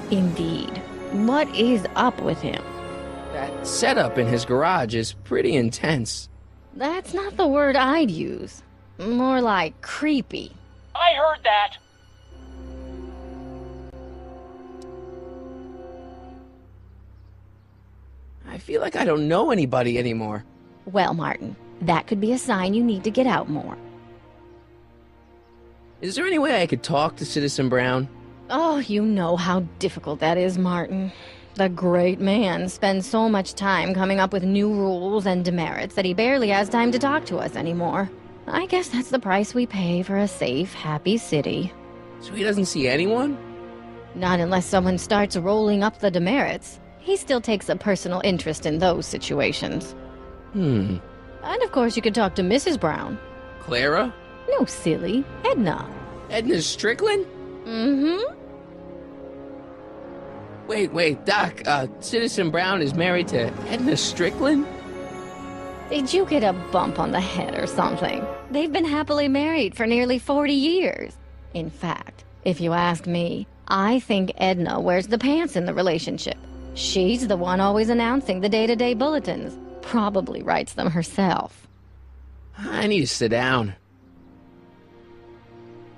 Indeed. What is up with him? That setup in his garage is pretty intense. That's not the word I'd use. More like creepy. I heard that! I feel like I don't know anybody anymore. Well, Martin, that could be a sign you need to get out more. Is there any way I could talk to Citizen Brown? Oh, you know how difficult that is, Martin. The great man spends so much time coming up with new rules and demerits that he barely has time to talk to us anymore. I guess that's the price we pay for a safe, happy city. So he doesn't see anyone? Not unless someone starts rolling up the demerits. He still takes a personal interest in those situations. And of course you could talk to Mrs. Brown. Clara? No, silly. Edna. Edna Strickland? Mm-hmm. Wait, Doc, Citizen Brown is married to Edna Strickland? Did you get a bump on the head or something? They've been happily married for nearly 40 years. In fact, if you ask me, I think Edna wears the pants in the relationship. She's the one always announcing the day-to-day bulletins. Probably writes them herself. I need to sit down.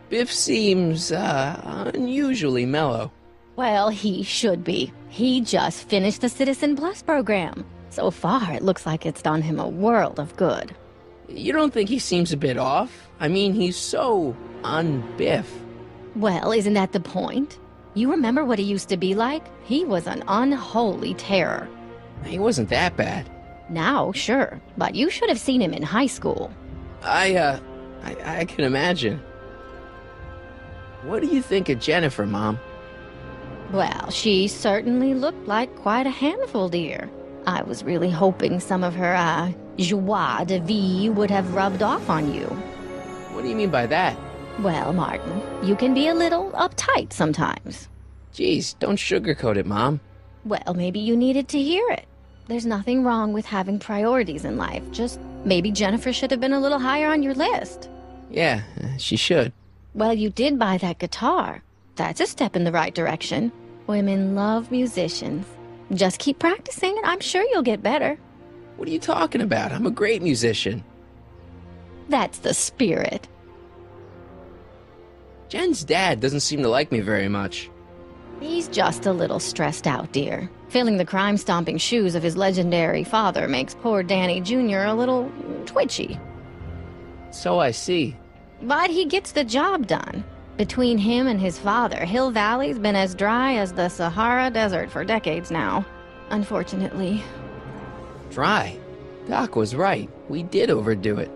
Biff seems, unusually mellow. Well, he should be. He just finished the Citizen Plus program. So far, it looks like it's done him a world of good. You don't think he seems a bit off? I mean, he's so un-Biff. Well, isn't that the point? You remember what he used to be like? He was an unholy terror. He wasn't that bad. Now, sure, but you should have seen him in high school. I can imagine. What do you think of Jennifer, Mom? Well, she certainly looked like quite a handful, dear. I was really hoping some of her, joie de vie would have rubbed off on you. What do you mean by that? Well, Martin, you can be a little uptight sometimes. Jeez, don't sugarcoat it, Mom. Well, maybe you needed to hear it. There's nothing wrong with having priorities in life. Just maybe Jennifer should have been a little higher on your list. Yeah, she should. Well, you did buy that guitar. That's a step in the right direction. Women love musicians. Just keep practicing and I'm sure you'll get better. What are you talking about? I'm a great musician. That's the spirit. Jen's dad doesn't seem to like me very much. He's just a little stressed out, dear. Filling the crime-stomping shoes of his legendary father makes poor Danny Jr. a little twitchy. So I see. But he gets the job done. Between him and his father, Hill Valley's been as dry as the Sahara Desert for decades now. Unfortunately. Dry? Doc was right. We did overdo it.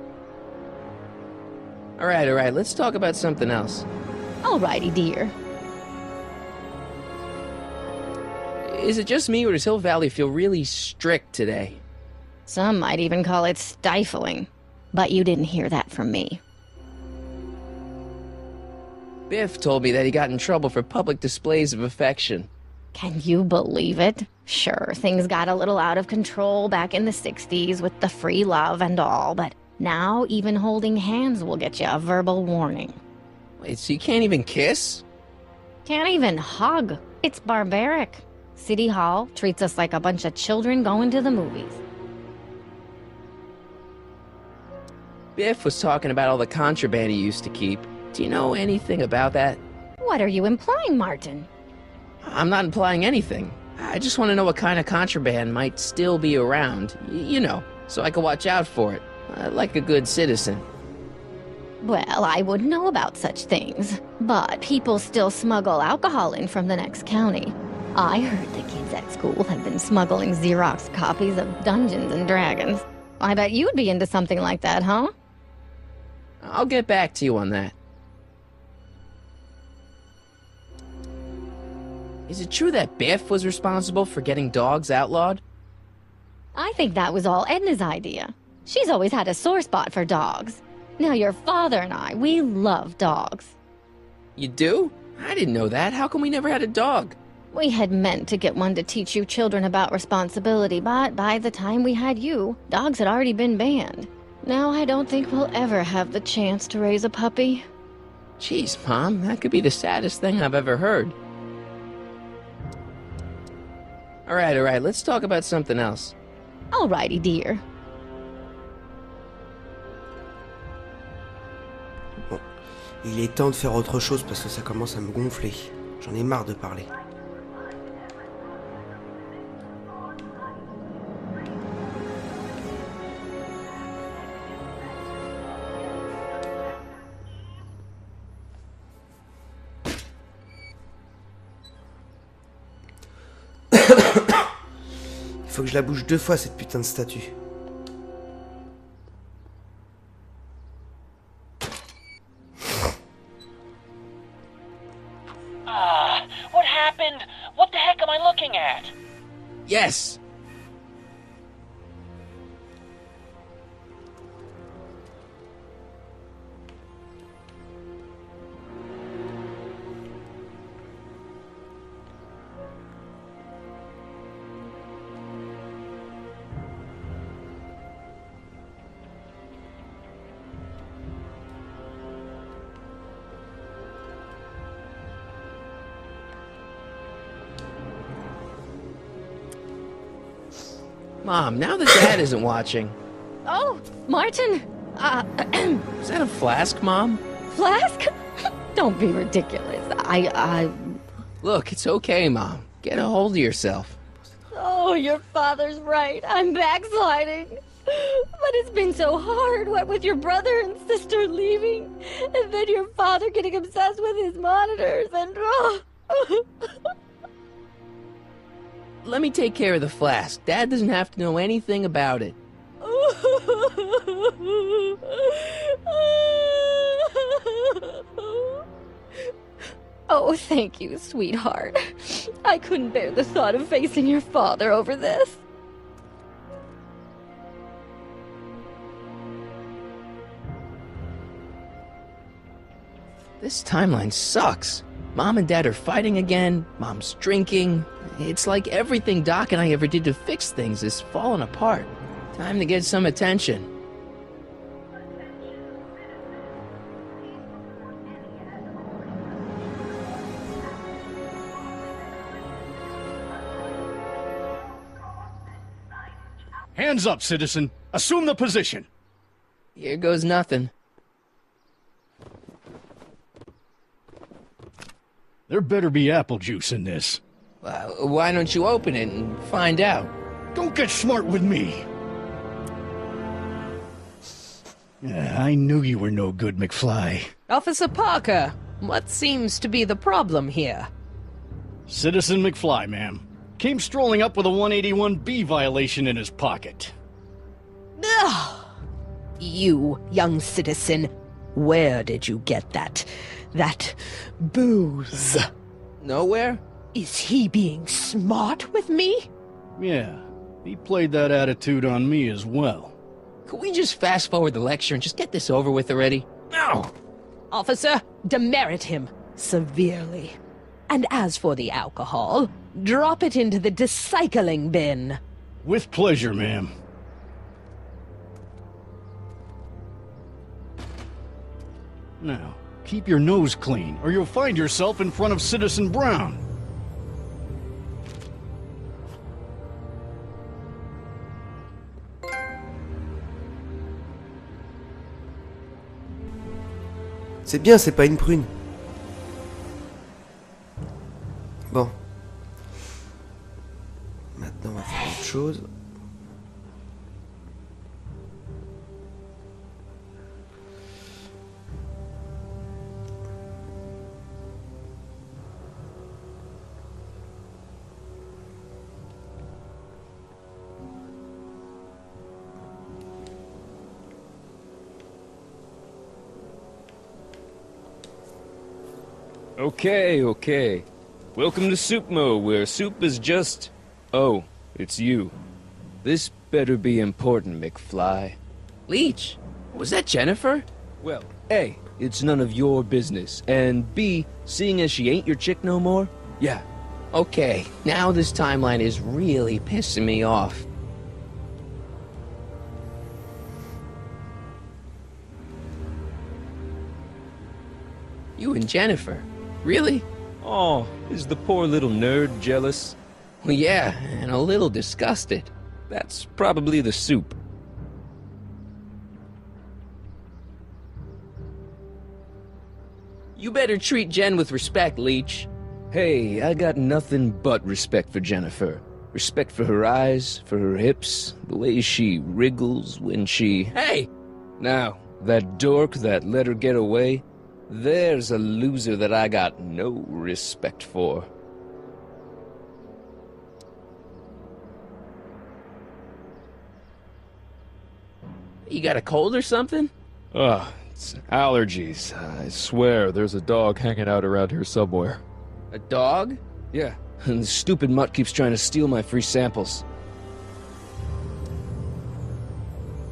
All right, let's talk about something else. Alrighty, dear. Is it just me, or does Hill Valley feel really strict today? Some might even call it stifling. But you didn't hear that from me. Biff told me that he got in trouble for public displays of affection. Can you believe it? Sure, things got a little out of control back in the 60s with the free love and all, but now even holding hands will get you a verbal warning. Wait, so you can't even kiss? Can't even hug. It's barbaric. City Hall treats us like a bunch of children going to the movies. Biff was talking about all the contraband he used to keep. Do you know anything about that? What are you implying, Martin? I'm not implying anything. I just want to know what kind of contraband might still be around. You know, so I can watch out for it. Like a good citizen. Well, I wouldn't know about such things. But people still smuggle alcohol in from the next county. I heard the kids at school have been smuggling Xerox copies of Dungeons and Dragons. I bet you'd be into something like that, huh? I'll get back to you on that. Is it true that Biff was responsible for getting dogs outlawed? I think that was all Edna's idea. She's always had a sore spot for dogs. Now your father and I, we love dogs. You do? I didn't know that. How come we never had a dog? We had meant to get one to teach you children about responsibility, but by the time we had you, dogs had already been banned. Now I don't think we'll ever have the chance to raise a puppy. Jeez, Mom, that could be the saddest thing I've ever heard. All right, let's talk about something else. Alrighty, dear. Bon, il est temps de faire autre chose parce que ça commence à me gonfler. J'en ai marre de parler. Il faut que je la bouge 2 fois cette putain de statue. What happened? What the heck am I looking at? Yes! Mom, now that Dad isn't watching. Oh, Martin! Is that a flask, Mom? Flask? Don't be ridiculous. Look, it's okay, Mom. Get a hold of yourself. Oh, your father's right. I'm backsliding. But it's been so hard, what with your brother and sister leaving, and then your father getting obsessed with his monitors, and... Let me take care of the flask. Dad doesn't have to know anything about it. Thank you, sweetheart. I couldn't bear the thought of facing your father over this. This timeline sucks. Mom and Dad are fighting again, Mom's drinking. It's like everything Doc and I ever did to fix things is falling apart. Time to get some attention. Hands up, citizen. Assume the position. Here goes nothing. There better be apple juice in this. Why don't you open it and find out? Don't get smart with me. I knew you were no good, McFly. Officer Parker, what seems to be the problem here? Citizen McFly, ma'am. Came strolling up with a 181B violation in his pocket. Ugh. You, young citizen, where did you get that booze? Nowhere? Is he being smart with me? Yeah, he played that attitude on me as well. Could we just fast forward the lecture and just get this over with already? No! Officer, demerit him severely. And as for the alcohol, drop it into the recycling bin. With pleasure, ma'am. Now, keep your nose clean, or you'll find yourself in front of Citizen Brown. C'est bien, c'est pas une prune. Bon. Maintenant, on va faire autre chose. Okay. Welcome to Soupmo, where soup is just... Oh, it's you. This better be important, McFly. Leech? Was that Jennifer? Well, A, it's none of your business, and B, seeing as she ain't your chick no more, yeah. Okay, now this timeline is really pissing me off. You and Jennifer? Really? Oh, is the poor little nerd jealous? Well, yeah, and a little disgusted. That's probably the soup. You better treat Jen with respect, Leech. Hey, I got nothing but respect for Jennifer. Respect for her eyes, for her hips, the way she wriggles when she... Hey! Now, that dork that let her get away, there's a loser that I got no respect for. You got a cold or something? Ugh, it's allergies. I swear there's a dog hanging out around here somewhere. A dog? Yeah, and the stupid mutt keeps trying to steal my free samples.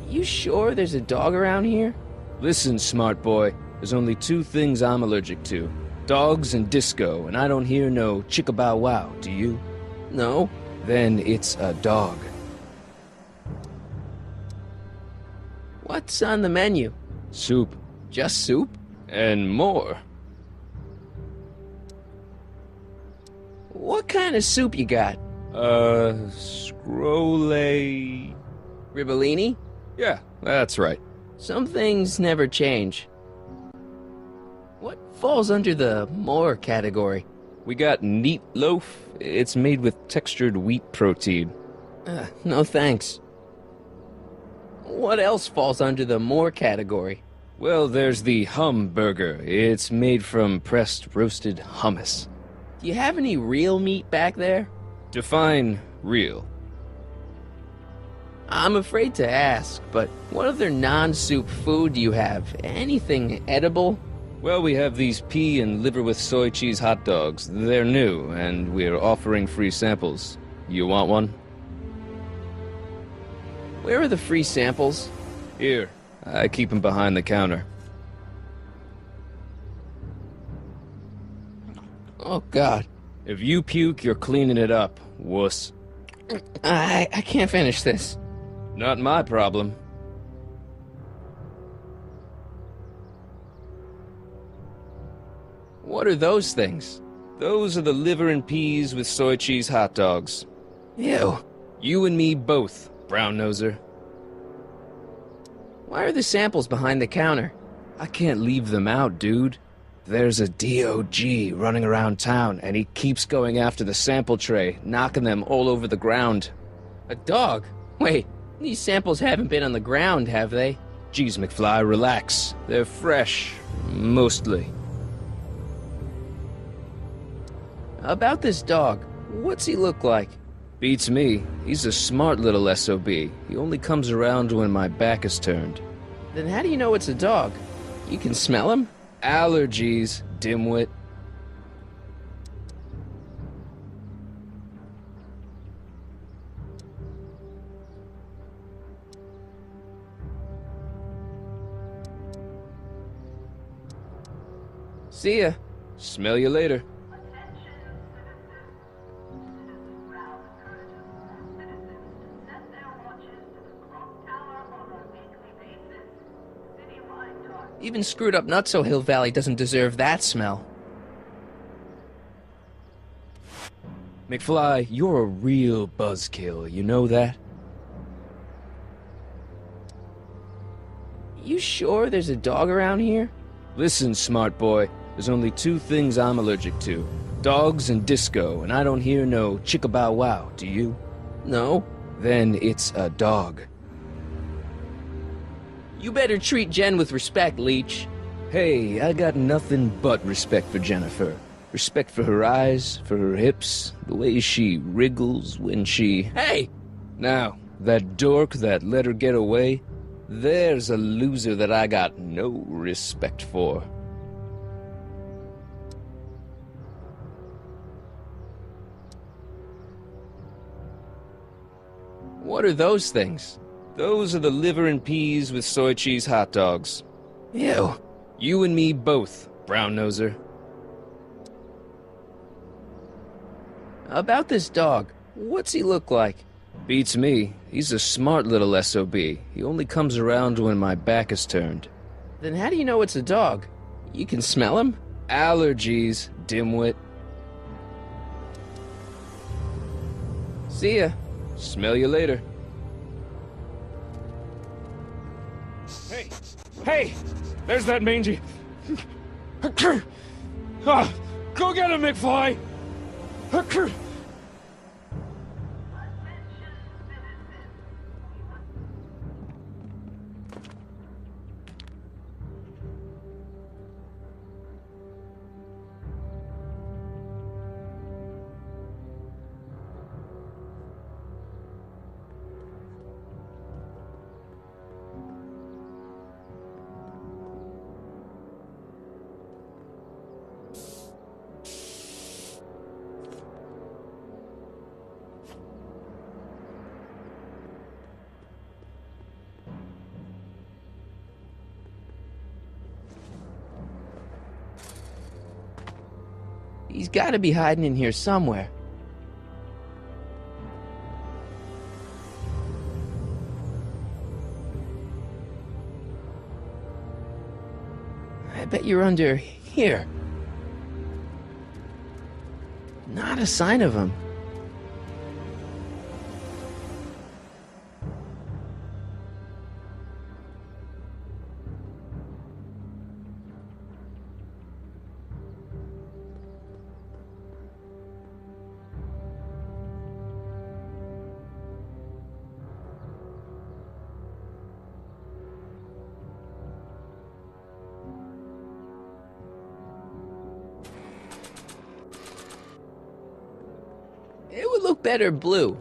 You sure there's a dog around here? Listen, smart boy. There's only two things I'm allergic to. Dogs and disco, and I don't hear no chicka-bow-wow, do you? No. Then it's a dog. What's on the menu? Soup. Just soup? And more. What kind of soup you got? Scrolle... Ribellini? Yeah, that's right. Some things never change. What falls under the more category? We got neat loaf. It's made with textured wheat protein. No thanks. What else falls under the more category? Well, there's the hum burger. It's made from pressed roasted hummus. Do you have any real meat back there? Define real. I'm afraid to ask, but what other non-soup food do you have? Anything edible? Well, we have these pea and liver with soy cheese hot dogs. They're new, and we're offering free samples. You want one? Where are the free samples? Here. I keep them behind the counter. Oh, God. If you puke, you're cleaning it up, wuss. I can't finish this. Not my problem. What are those things? Those are the liver and peas with soy cheese hot dogs. Ew. You and me both, brown noser. Why are the samples behind the counter? I can't leave them out, dude. There's a DOG running around town, and he keeps going after the sample tray, knocking them all over the ground. A dog? Wait, these samples haven't been on the ground, have they? Geez, McFly, relax. They're fresh. Mostly. About this dog, what's he look like? Beats me. He's a smart little SOB. He only comes around when my back is turned. Then how do you know it's a dog? You can smell him? Allergies, dimwit. See ya. Smell you later. Even screwed up Nutso Hill Valley doesn't deserve that smell. McFly, you're a real buzzkill, you know that? You sure there's a dog around here? Listen, smart boy, there's only two things I'm allergic to. Dogs and disco, and I don't hear no chicka-bow-wow, do you? No. Then it's a dog. You better treat Jen with respect, Leech. Hey, I got nothing but respect for Jennifer. Respect for her eyes, for her hips, the way she wriggles when she... Hey! Now, that dork that let her get away, there's a loser that I got no respect for. What are those things? Those are the liver and peas with soy cheese hot dogs. Ew. You and me both, brown noser. About this dog, what's he look like? Beats me. He's a smart little SOB. He only comes around when my back is turned. Then how do you know it's a dog? You can smell him? Allergies, dimwit. See ya. Smell you later. Hey! There's that mangy... Ah, go get him, McFly! He's gotta be hiding in here somewhere. I bet you're under here. Not a sign of him. It would look better blue.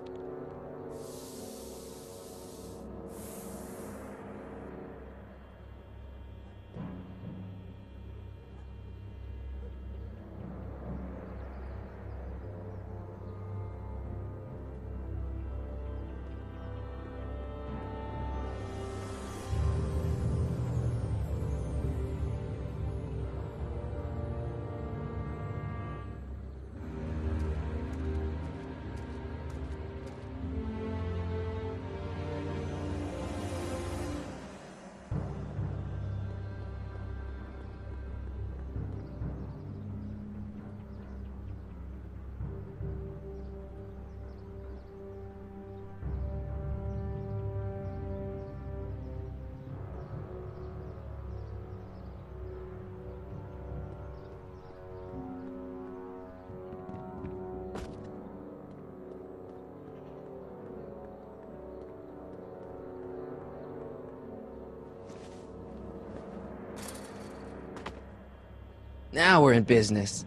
Now we're in business.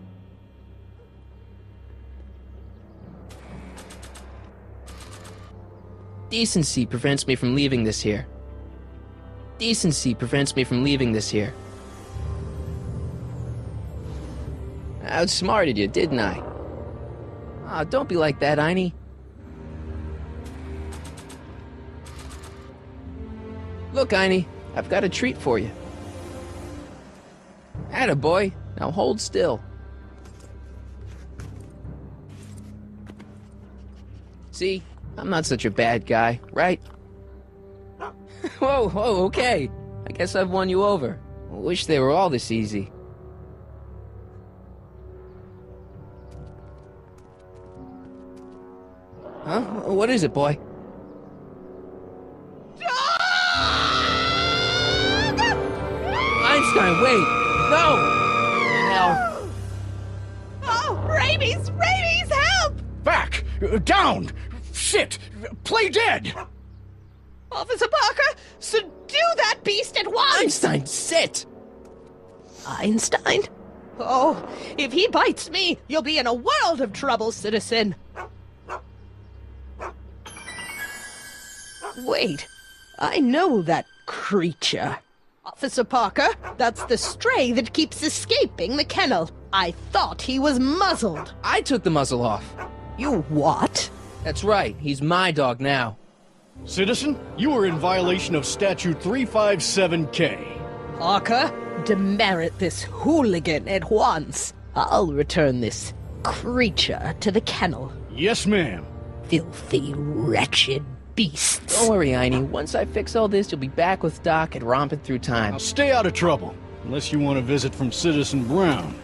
Decency prevents me from leaving this here. Decency prevents me from leaving this here. I outsmarted you, didn't I? Ah, don't be like that, Einie. Look, Einie, I've got a treat for you. Attaboy, now hold still. See, I'm not such a bad guy, right? Whoa, okay. I guess I've won you over. I wish they were all this easy. Huh? What is it, boy? Einstein, wait! No! Hell. Oh, rabies! Rabies, help! Back! Down! Shit! Play dead! Officer Parker, subdue that beast at once! Einstein, sit! Einstein? Oh, if he bites me, you'll be in a world of trouble, citizen. Wait, I know that creature. Officer Parker, that's the stray that keeps escaping the kennel. I thought he was muzzled. I took the muzzle off. You what? That's right, he's my dog now. Citizen, you are in violation of Statute 357K. Parker, demerit this hooligan at once. I'll return this creature to the kennel. Yes, ma'am. Filthy, wretched beasts. Don't worry, Einie. Once I fix all this, you'll be back with Doc and romping through time. Now stay out of trouble, unless you want a visit from Citizen Brown.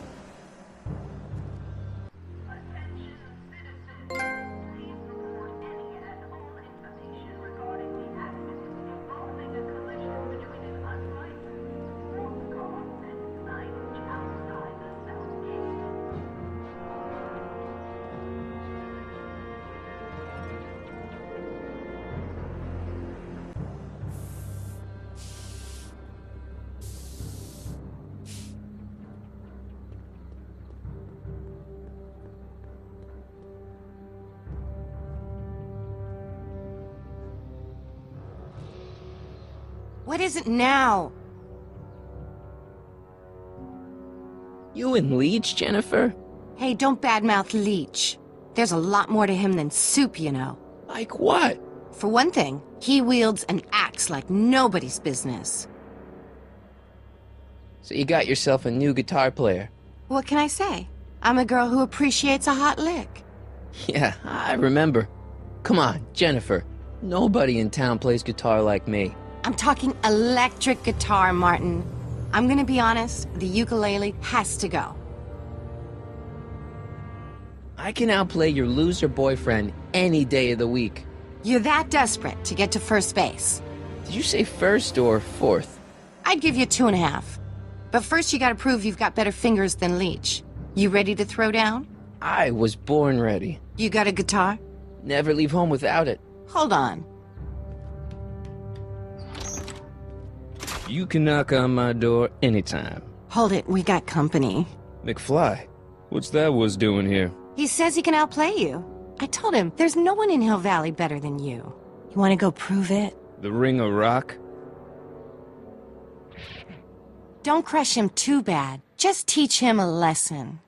What is it now? You and Leech, Jennifer? Hey, don't badmouth Leech. There's a lot more to him than soup, you know. Like what? For one thing, he wields an axe like nobody's business. So you got yourself a new guitar player. What can I say? I'm a girl who appreciates a hot lick. Yeah, I remember. Come on, Jennifer. Nobody in town plays guitar like me. I'm talking electric guitar, Martin. I'm gonna be honest, the ukulele has to go. I can outplay your loser boyfriend any day of the week. You're that desperate to get to first base. Did you say first or fourth? I'd give you 2.5. But first you gotta prove you've got better fingers than Leech. You ready to throw down? I was born ready. You got a guitar? Never leave home without it. Hold on. You can knock on my door anytime. Hold it, we got company. McFly, what's that was doing here? He says he can outplay you. I told him, there's no one in Hill Valley better than you. You wanna go prove it? The Ring of Rock? Don't crush him too bad. Just teach him a lesson.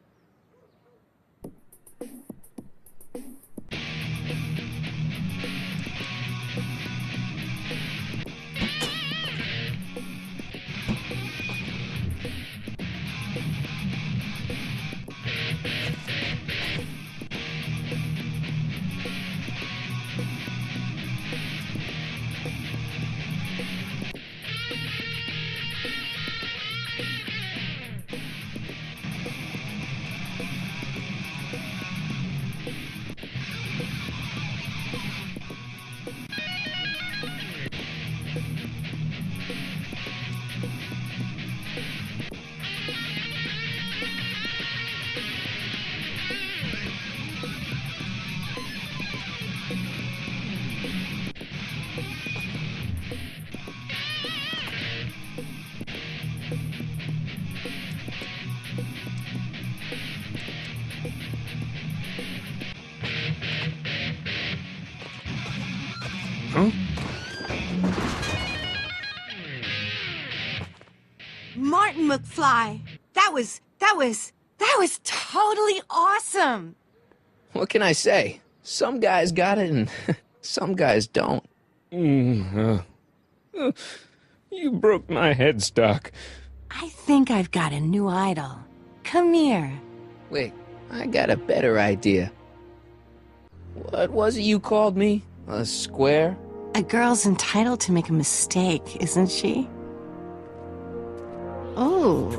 Martin McFly. That was totally awesome. What can I say? Some guys got it and some guys don't. You broke my headstock. I think I've got a new idol. Come here. Wait, I got a better idea. What was it you called me? A square? A girl's entitled to make a mistake, isn't she? Oh.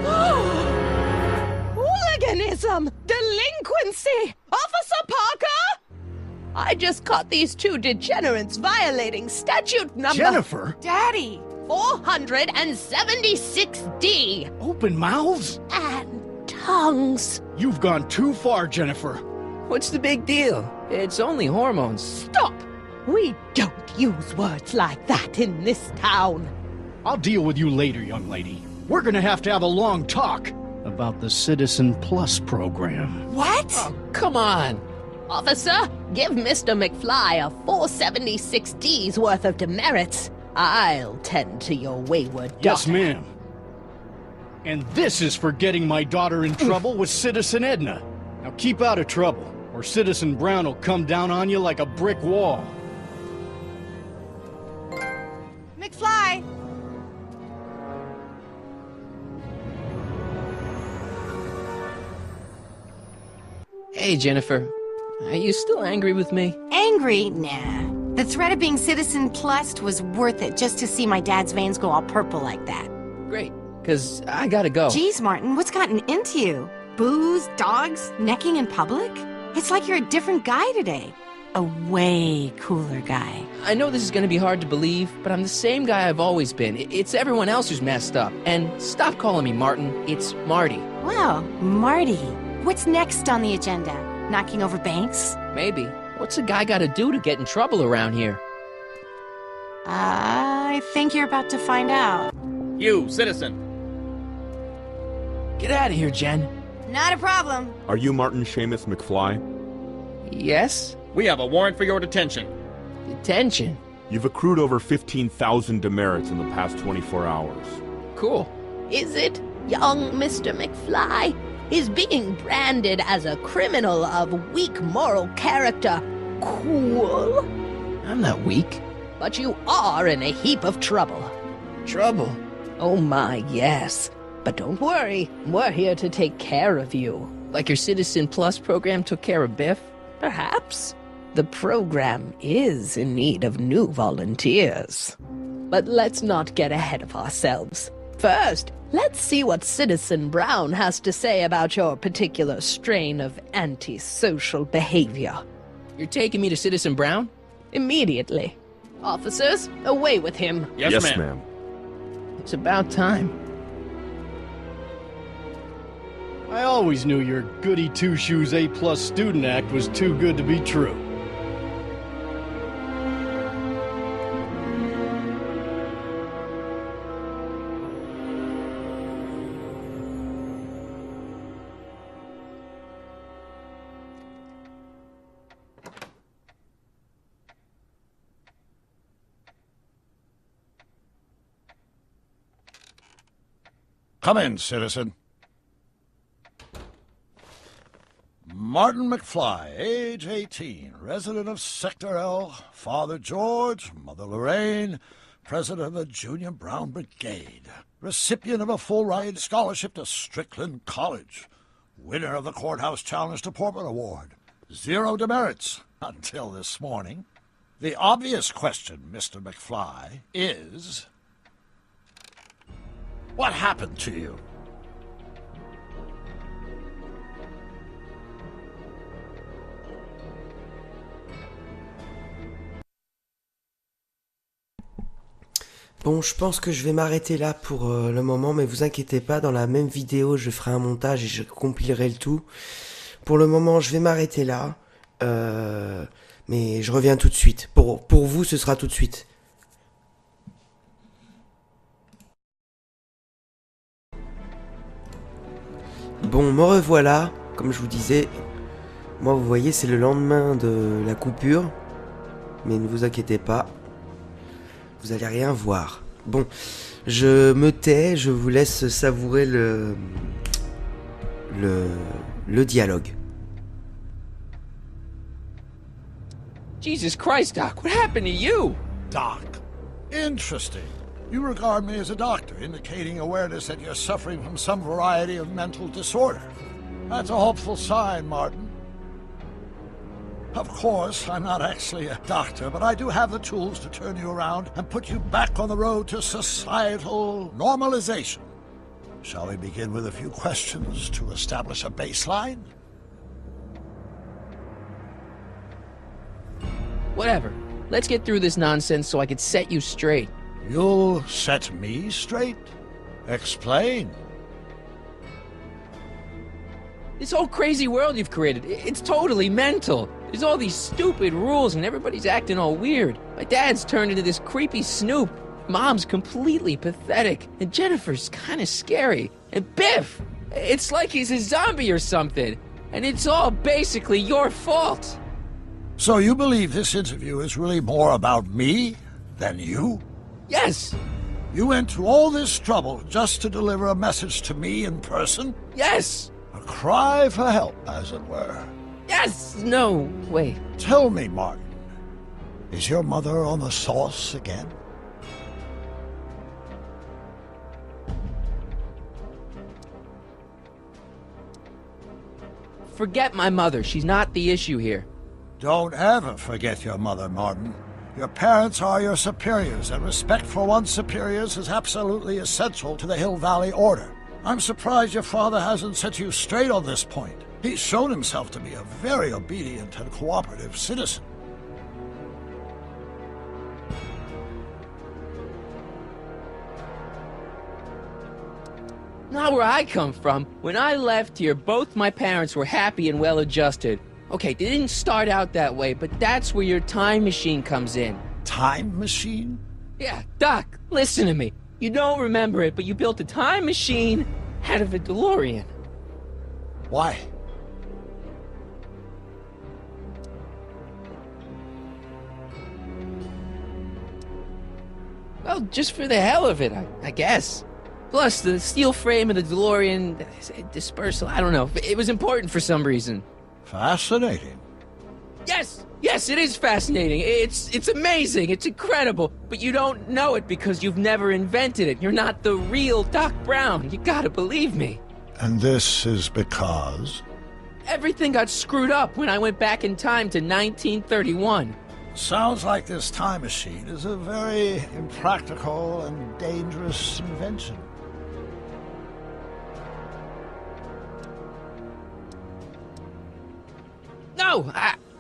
Oh. Hooliganism! Delinquency! Officer Parker! I just caught these two degenerates violating statute number... Jennifer! Daddy! 476D! Open mouths? And tongues. You've gone too far, Jennifer. What's the big deal? It's only hormones. Stop! We don't use words like that in this town. I'll deal with you later, young lady. We're gonna have to have a long talk about the Citizen Plus program. What? Oh, come on. Officer, give Mr. McFly a 476D's worth of demerits. I'll tend to your wayward daughter. Yes, ma'am. And this is for getting my daughter in trouble with Citizen Edna. Now keep out of trouble, or Citizen Brown will come down on you like a brick wall. McFly! Hey, Jennifer. Are you still angry with me? Angry? Nah. The threat of being Citizen Plus was worth it just to see my dad's veins go all purple like that. Great, because I gotta go. Geez, Martin, what's gotten into you? Booze, dogs, necking in public? It's like you're a different guy today. A way cooler guy. I know this is gonna be hard to believe, but I'm the same guy I've always been. It's everyone else who's messed up. And stop calling me Martin. It's Marty. Wow, Marty. What's next on the agenda? Knocking over banks? Maybe. What's a guy gotta do to get in trouble around here? I think you're about to find out. You, citizen. Get out of here, Jen. Not a problem. Are you Martin Seamus McFly? Yes? We have a warrant for your detention. Detention? You've accrued over 15,000 demerits in the past 24 hours. Cool. Is it, young Mr. McFly? Is being branded as a criminal of weak moral character cool? I'm not weak. But you are in a heap of trouble. Trouble? Oh my, yes. But don't worry, we're here to take care of you. Like your Citizen Plus program took care of Biff? Perhaps. The program is in need of new volunteers. But let's not get ahead of ourselves. First, let's see what Citizen Brown has to say about your particular strain of antisocial behavior. You're taking me to Citizen Brown? Immediately. Officers, away with him. Yes, ma'am. It's about time. I always knew your goody two-shoes A-plus student act was too good to be true. Come in, citizen. Martin McFly, age 18, resident of Sector L, Father George, Mother Lorraine, president of the Junior Brown Brigade, recipient of a full-ride scholarship to Strickland College, winner of the Courthouse Challenge to Portman Award, 0 demerits until this morning. The obvious question, Mr. McFly, is... what happened to you? Bon, je pense que je vais m'arrêter là pour le moment, mais vous inquiétez pas, dans la même vidéo, je ferai un montage et je compilerai le tout. Pour le moment, je vais m'arrêter là, mais je reviens tout de suite. Pour vous, ce sera tout de suite. Bon, me revoilà, comme je vous disais. Moi, vous voyez, c'est le lendemain de la coupure. Mais ne vous inquiétez pas. Vous allez rien voir. Bon, je me tais, je vous laisse savourer le dialogue. Jesus Christ, Doc, what happened to you? Doc. Interesting. You regard me as a doctor, indicating awareness that you're suffering from some variety of mental disorder. That's a hopeful sign, Martin. Of course, I'm not actually a doctor, but I do have the tools to turn you around and put you back on the road to societal normalization. Shall we begin with a few questions to establish a baseline? Whatever. Let's get through this nonsense so I can set you straight. You'll set me straight? Explain. This whole crazy world you've created, it's totally mental. There's all these stupid rules and everybody's acting all weird. My dad's turned into this creepy snoop. Mom's completely pathetic. And Jennifer's kind of scary. And Biff, it's like he's a zombie or something. And it's all basically your fault. So you believe this interview is really more about me than you? Yes. You went to all this trouble just to deliver a message to me in person? Yes. A cry for help, as it were. Yes! No, wait. Tell me, Martin, is your mother on the sauce again? Forget my mother. She's not the issue here. Don't ever forget your mother, Martin. Your parents are your superiors, and respect for one's superiors is absolutely essential to the Hill Valley Order. I'm surprised your father hasn't set you straight on this point. He's shown himself to be a very obedient and cooperative citizen. Not where I come from. When I left here, both my parents were happy and well-adjusted. Okay, they didn't start out that way, but that's where your time machine comes in. Time machine? Yeah, Doc, listen to me. You don't remember it, but you built a time machine out of a DeLorean. Why? Well, just for the hell of it, I guess. Plus, the steel frame of the DeLorean, dispersal, I don't know. It was important for some reason. Fascinating. Yes! Yes, it is fascinating. It's amazing. It's incredible. But you don't know it because you've never invented it. You're not the real Doc Brown. You gotta believe me. And this is because? Everything got screwed up when I went back in time to 1931. Sounds like this time machine is a very impractical and dangerous invention. No,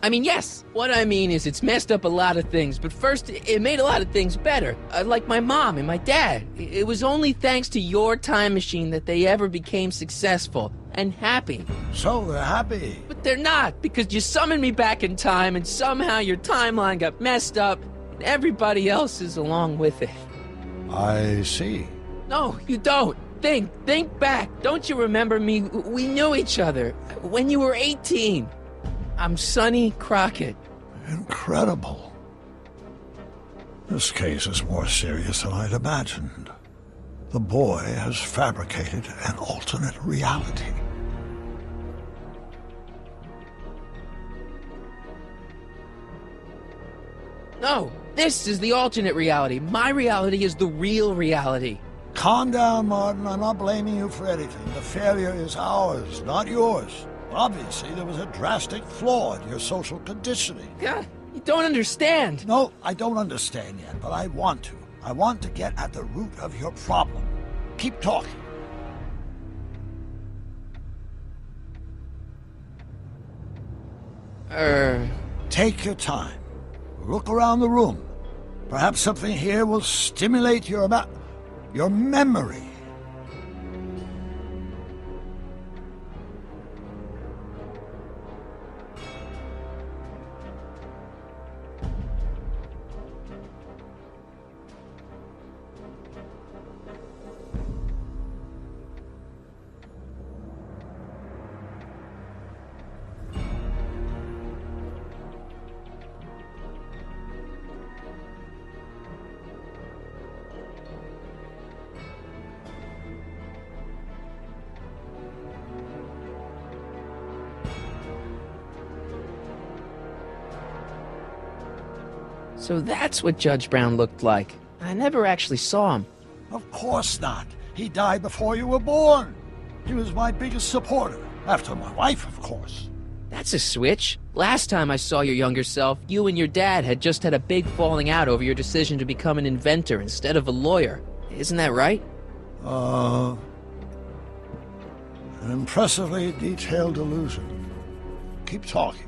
I mean, yes. What I mean is it's messed up a lot of things, but first, it made a lot of things better. Like my mom and my dad. It was only thanks to your time machine that they ever became successful and happy. So they're happy. But they're not, because you summoned me back in time and somehow your timeline got messed up and everybody else is along with it. I see. No, you don't. Think back. Don't you remember me? We knew each other when you were 18. I'm Sonny Crockett. Incredible. This case is more serious than I'd imagined. The boy has fabricated an alternate reality. No, this is the alternate reality. My reality is the real reality. Calm down, Martin. I'm not blaming you for anything. The failure is ours, not yours. Obviously, there was a drastic flaw in your social conditioning. God, you don't understand. No, I don't understand yet, but I want to. I want to get at the root of your problem. Keep talking. Take your time. Look around the room. Perhaps something here will stimulate your memory. So that's what Judge Brown looked like. I never actually saw him. Of course not. He died before you were born. He was my biggest supporter, after my wife, of course. That's a switch. Last time I saw your younger self, you and your dad had just had a big falling out over your decision to become an inventor instead of a lawyer. Isn't that right? An impressively detailed illusion. Keep talking.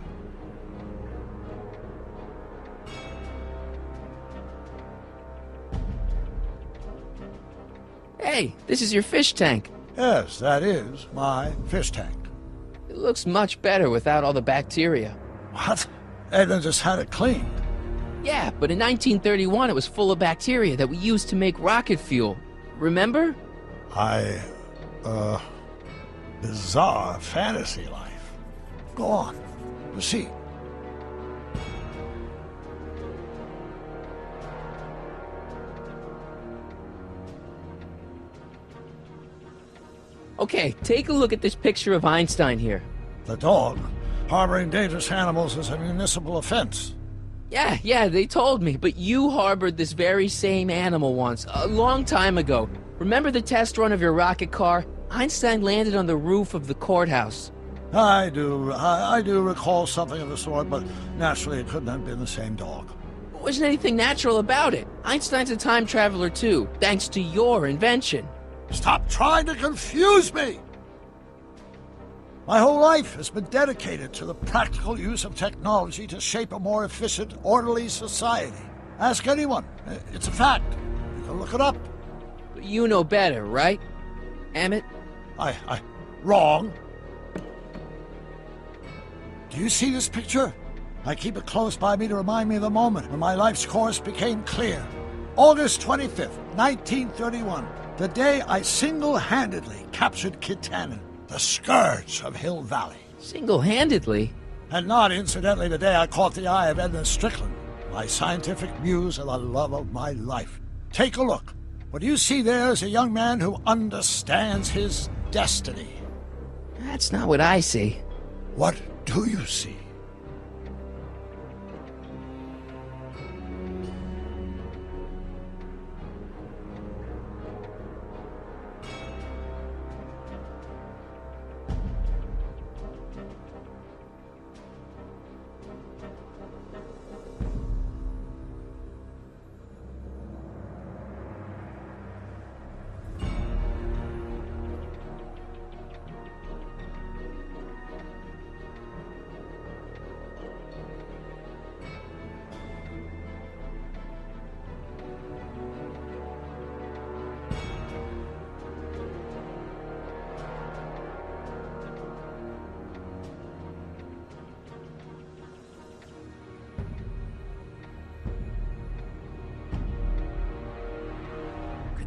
Hey, this is your fish tank. Yes, that is my fish tank. It looks much better without all the bacteria. What? Edna just had it cleaned. Yeah, but in 1931 it was full of bacteria that we used to make rocket fuel. Remember? Bizarre fantasy life. Go on. Proceed. Okay, take a look at this picture of Einstein here. The dog. Harboring dangerous animals is a municipal offense. Yeah, they told me, but you harbored this very same animal once, a long time ago. Remember the test run of your rocket car? Einstein landed on the roof of the courthouse. I do recall something of the sort, but naturally it couldn't have been the same dog. There wasn't anything natural about it. Einstein's a time traveler too, thanks to your invention. Stop trying to confuse me! My whole life has been dedicated to the practical use of technology to shape a more efficient, orderly society. Ask anyone. It's a fact. You can look it up. But you know better, right, Emmett? Wrong. Do you see this picture? I keep it close by me to remind me of the moment when my life's course became clear. August 25th, 1931. The day I single-handedly captured Kit Tannen, the scourge of Hill Valley. Single-handedly? And not, incidentally, the day I caught the eye of Edna Strickland, my scientific muse and the love of my life. Take a look. What you see there is a young man who understands his destiny. That's not what I see. What do you see?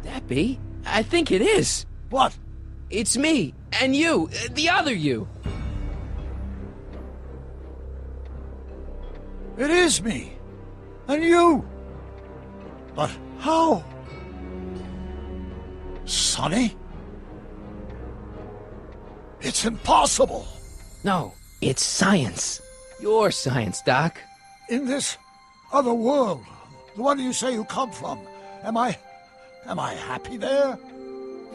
That be? I think it is. What? It's me, and you, the other you. It is me. And you. But how? Sonny? It's impossible. No, it's science. Your science, Doc. In this other world, the one you say you come from, am I happy there?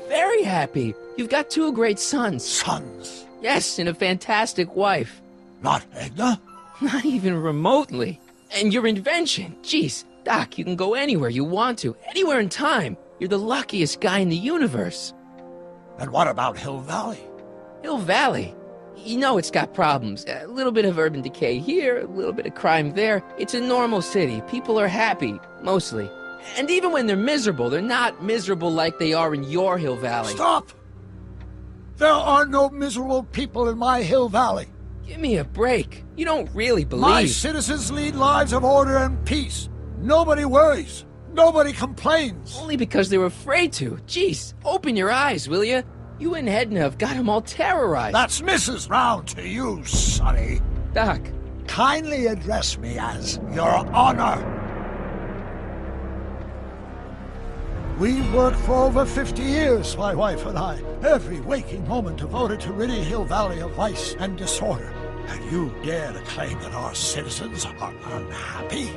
Very happy. You've got two great sons. Sons? Yes, and a fantastic wife. Not Edna? Not even remotely. And your invention. Jeez, Doc, you can go anywhere you want to. Anywhere in time. You're the luckiest guy in the universe. And what about Hill Valley? Hill Valley? You know it's got problems. A little bit of urban decay here, a little bit of crime there. It's a normal city. People are happy, mostly. And even when they're miserable, they're not miserable like they are in your Hill Valley. Stop! There are no miserable people in my Hill Valley. Give me a break. You don't really believe... My citizens lead lives of order and peace. Nobody worries. Nobody complains. Only because they're afraid to. Jeez, open your eyes, will you? You and Edna have got them all terrorized. That's Mrs. Brown to you, Sonny. Doc. Kindly address me as Your Honor. We've worked for over 50 years, my wife and I. Every waking moment devoted to ridding Hill Valley of vice and disorder. And you dare to claim that our citizens are unhappy?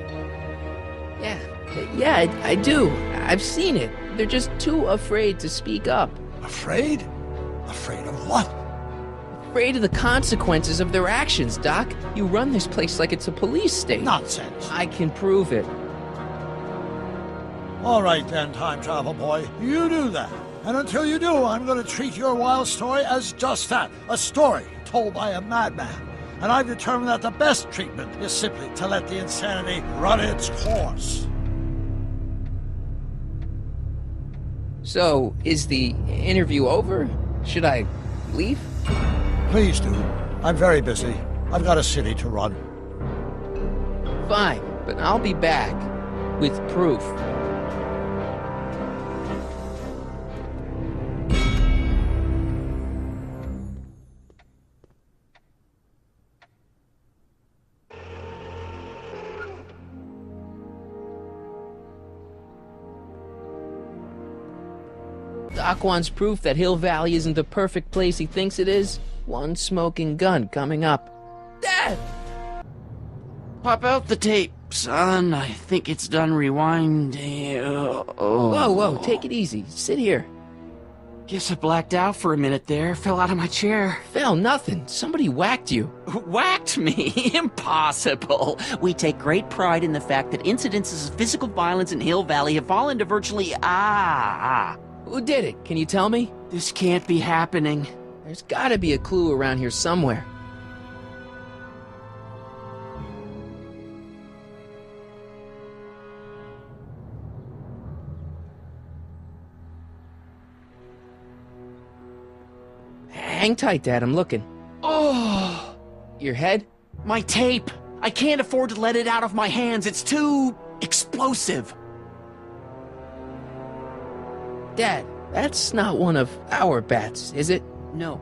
Yeah, I do. I've seen it. They're just too afraid to speak up. Afraid? Afraid of what? Afraid of the consequences of their actions, Doc. You run this place like it's a police state. Nonsense. I can prove it. All right then, time travel boy. You do that. And until you do, I'm going to treat your wild story as just that. A story told by a madman. And I've determined that the best treatment is simply to let the insanity run its course. So, is the interview over? Should I leave? Please do. I'm very busy. I've got a city to run. Fine, but I'll be back with proof. Doc wants proof that Hill Valley isn't the perfect place he thinks it is. One smoking gun coming up. Dad! Pop out the tape, son. I think it's done rewinding. Whoa, take it easy. Sit here. Guess I blacked out for a minute there. Fell out of my chair. Fell nothing. Somebody whacked you. Whacked me? Impossible. We take great pride in the fact that incidences of physical violence in Hill Valley have fallen to virtually... Who did it? Can you tell me? This can't be happening. There's gotta be a clue around here somewhere. Hang tight, Dad. I'm looking. Oh! Your head? My tape! I can't afford to let it out of my hands. It's too... explosive. Dad, that's not one of our bats, is it? No.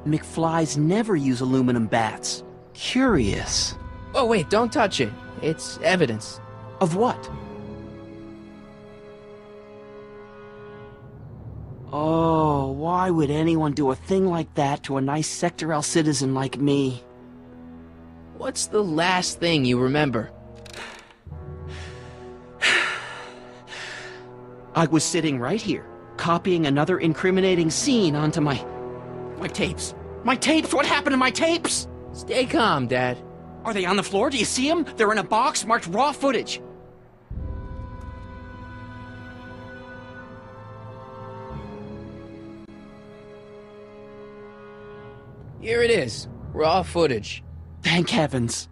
McFlys never use aluminum bats. Curious. Oh, wait, don't touch it. It's evidence. Of what? Oh, why would anyone do a thing like that to a nice Sector L citizen like me? What's the last thing you remember? I was sitting right here, copying another incriminating scene onto my tapes. My tapes! What happened to my tapes? Stay calm, Dad. Are they on the floor? Do you see them? They're in a box marked raw footage. Here it is. Raw footage. Thank heavens.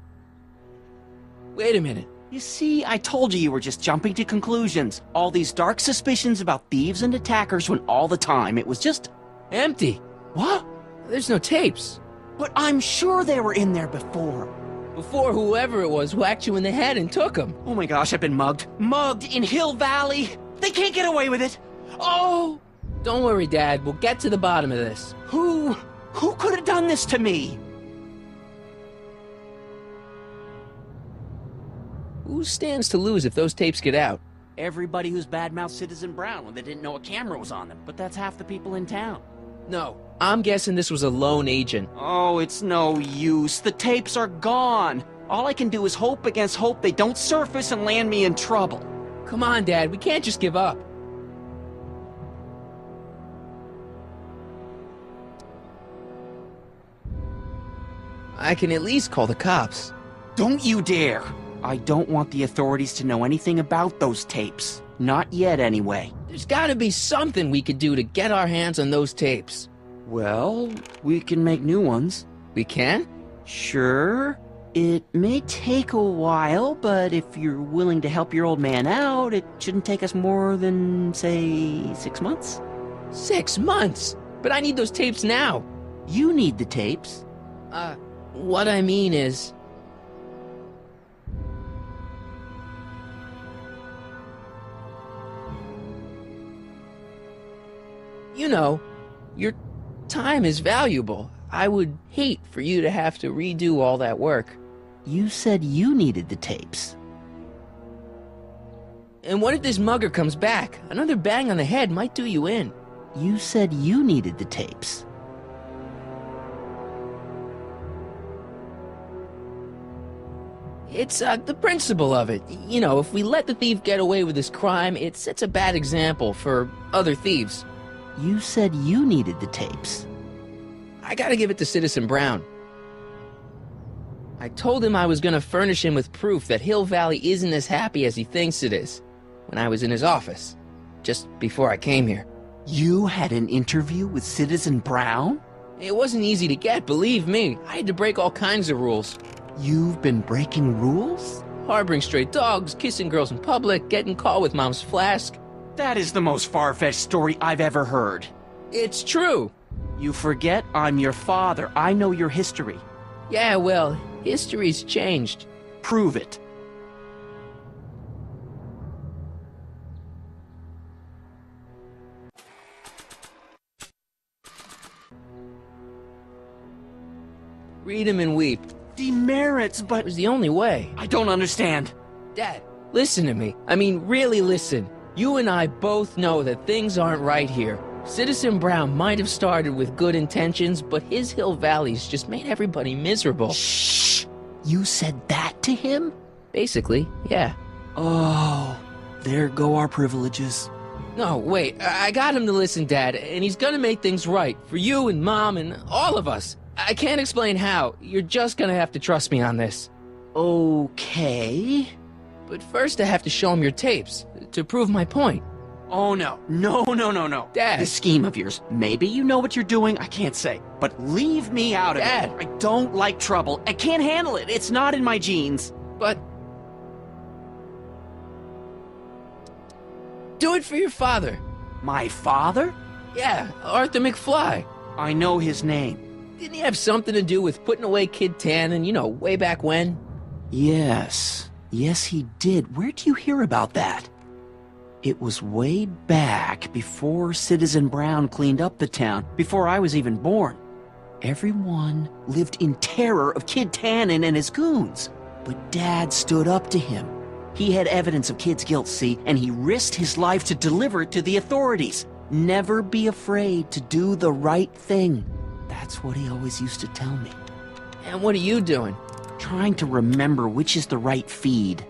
Wait a minute. You see, I told you were just jumping to conclusions. All these dark suspicions about thieves and attackers when all the time it was just... empty. What? There's no tapes. But I'm sure they were in there before. Before whoever it was whacked you in the head and took them. Oh my gosh, I've been mugged. Mugged in Hill Valley. They can't get away with it. Oh! Don't worry, Dad. We'll get to the bottom of this. Who could have done this to me? Who stands to lose if those tapes get out? Everybody who's badmouthed Citizen Brown when they didn't know a camera was on them. But that's half the people in town. No, I'm guessing this was a lone agent. Oh, it's no use. The tapes are gone. All I can do is hope against hope they don't surface and land me in trouble. Come on, Dad. We can't just give up. I can at least call the cops. Don't you dare! I don't want the authorities to know anything about those tapes. Not yet, anyway. There's gotta be something we could do to get our hands on those tapes. Well, we can make new ones. We can? Sure. It may take a while, but if you're willing to help your old man out, it shouldn't take us more than, say, 6 months. 6 months? But I need those tapes now. You need the tapes. What I mean is... You know, your time is valuable. I would hate for you to have to redo all that work. You said you needed the tapes. And what if this mugger comes back? Another bang on the head might do you in. You said you needed the tapes. It's, the principle of it. You know, if we let the thief get away with his crime, it sets a bad example for other thieves. You said you needed the tapes. I gotta give it to Citizen Brown. I told him I was gonna furnish him with proof that Hill Valley isn't as happy as he thinks it is, when I was in his office, just before I came here. You had an interview with Citizen Brown? It wasn't easy to get, believe me. I had to break all kinds of rules. You've been breaking rules? Harboring stray dogs, kissing girls in public, getting caught with Mom's flask. That is the most far-fetched story I've ever heard. It's true. You forget I'm your father. I know your history. Yeah, well, history's changed. Prove it. Read him and weep. Demerits, but... It was the only way. I don't understand. Dad, listen to me. I mean, really listen. You and I both know that things aren't right here. Citizen Brown might have started with good intentions, but his Hill Valley's just made everybody miserable. Shh! You said that to him? Basically, yeah. Oh, there go our privileges. No, wait, I got him to listen, Dad, and he's gonna make things right for you and Mom and all of us. I can't explain how. You're just gonna have to trust me on this. Okay. But first I have to show him your tapes, to prove my point. Oh, no. No. Dad! This scheme of yours, maybe you know what you're doing, I can't say. But leave me out of Dad! it. I don't like trouble. I can't handle it. It's not in my genes. But... do it for your father. My father? Yeah, Arthur McFly. I know his name. Didn't he have something to do with putting away Kid Tannen, you know, way back when? Yes. Yes, he did. Where'd you hear about that? It was way back before Citizen Brown cleaned up the town, before I was even born. Everyone lived in terror of Kid Tannen and his goons. But Dad stood up to him. He had evidence of Kid's guilt, see, and he risked his life to deliver it to the authorities. Never be afraid to do the right thing. That's what he always used to tell me. And what are you doing? Trying to remember which is the right feed.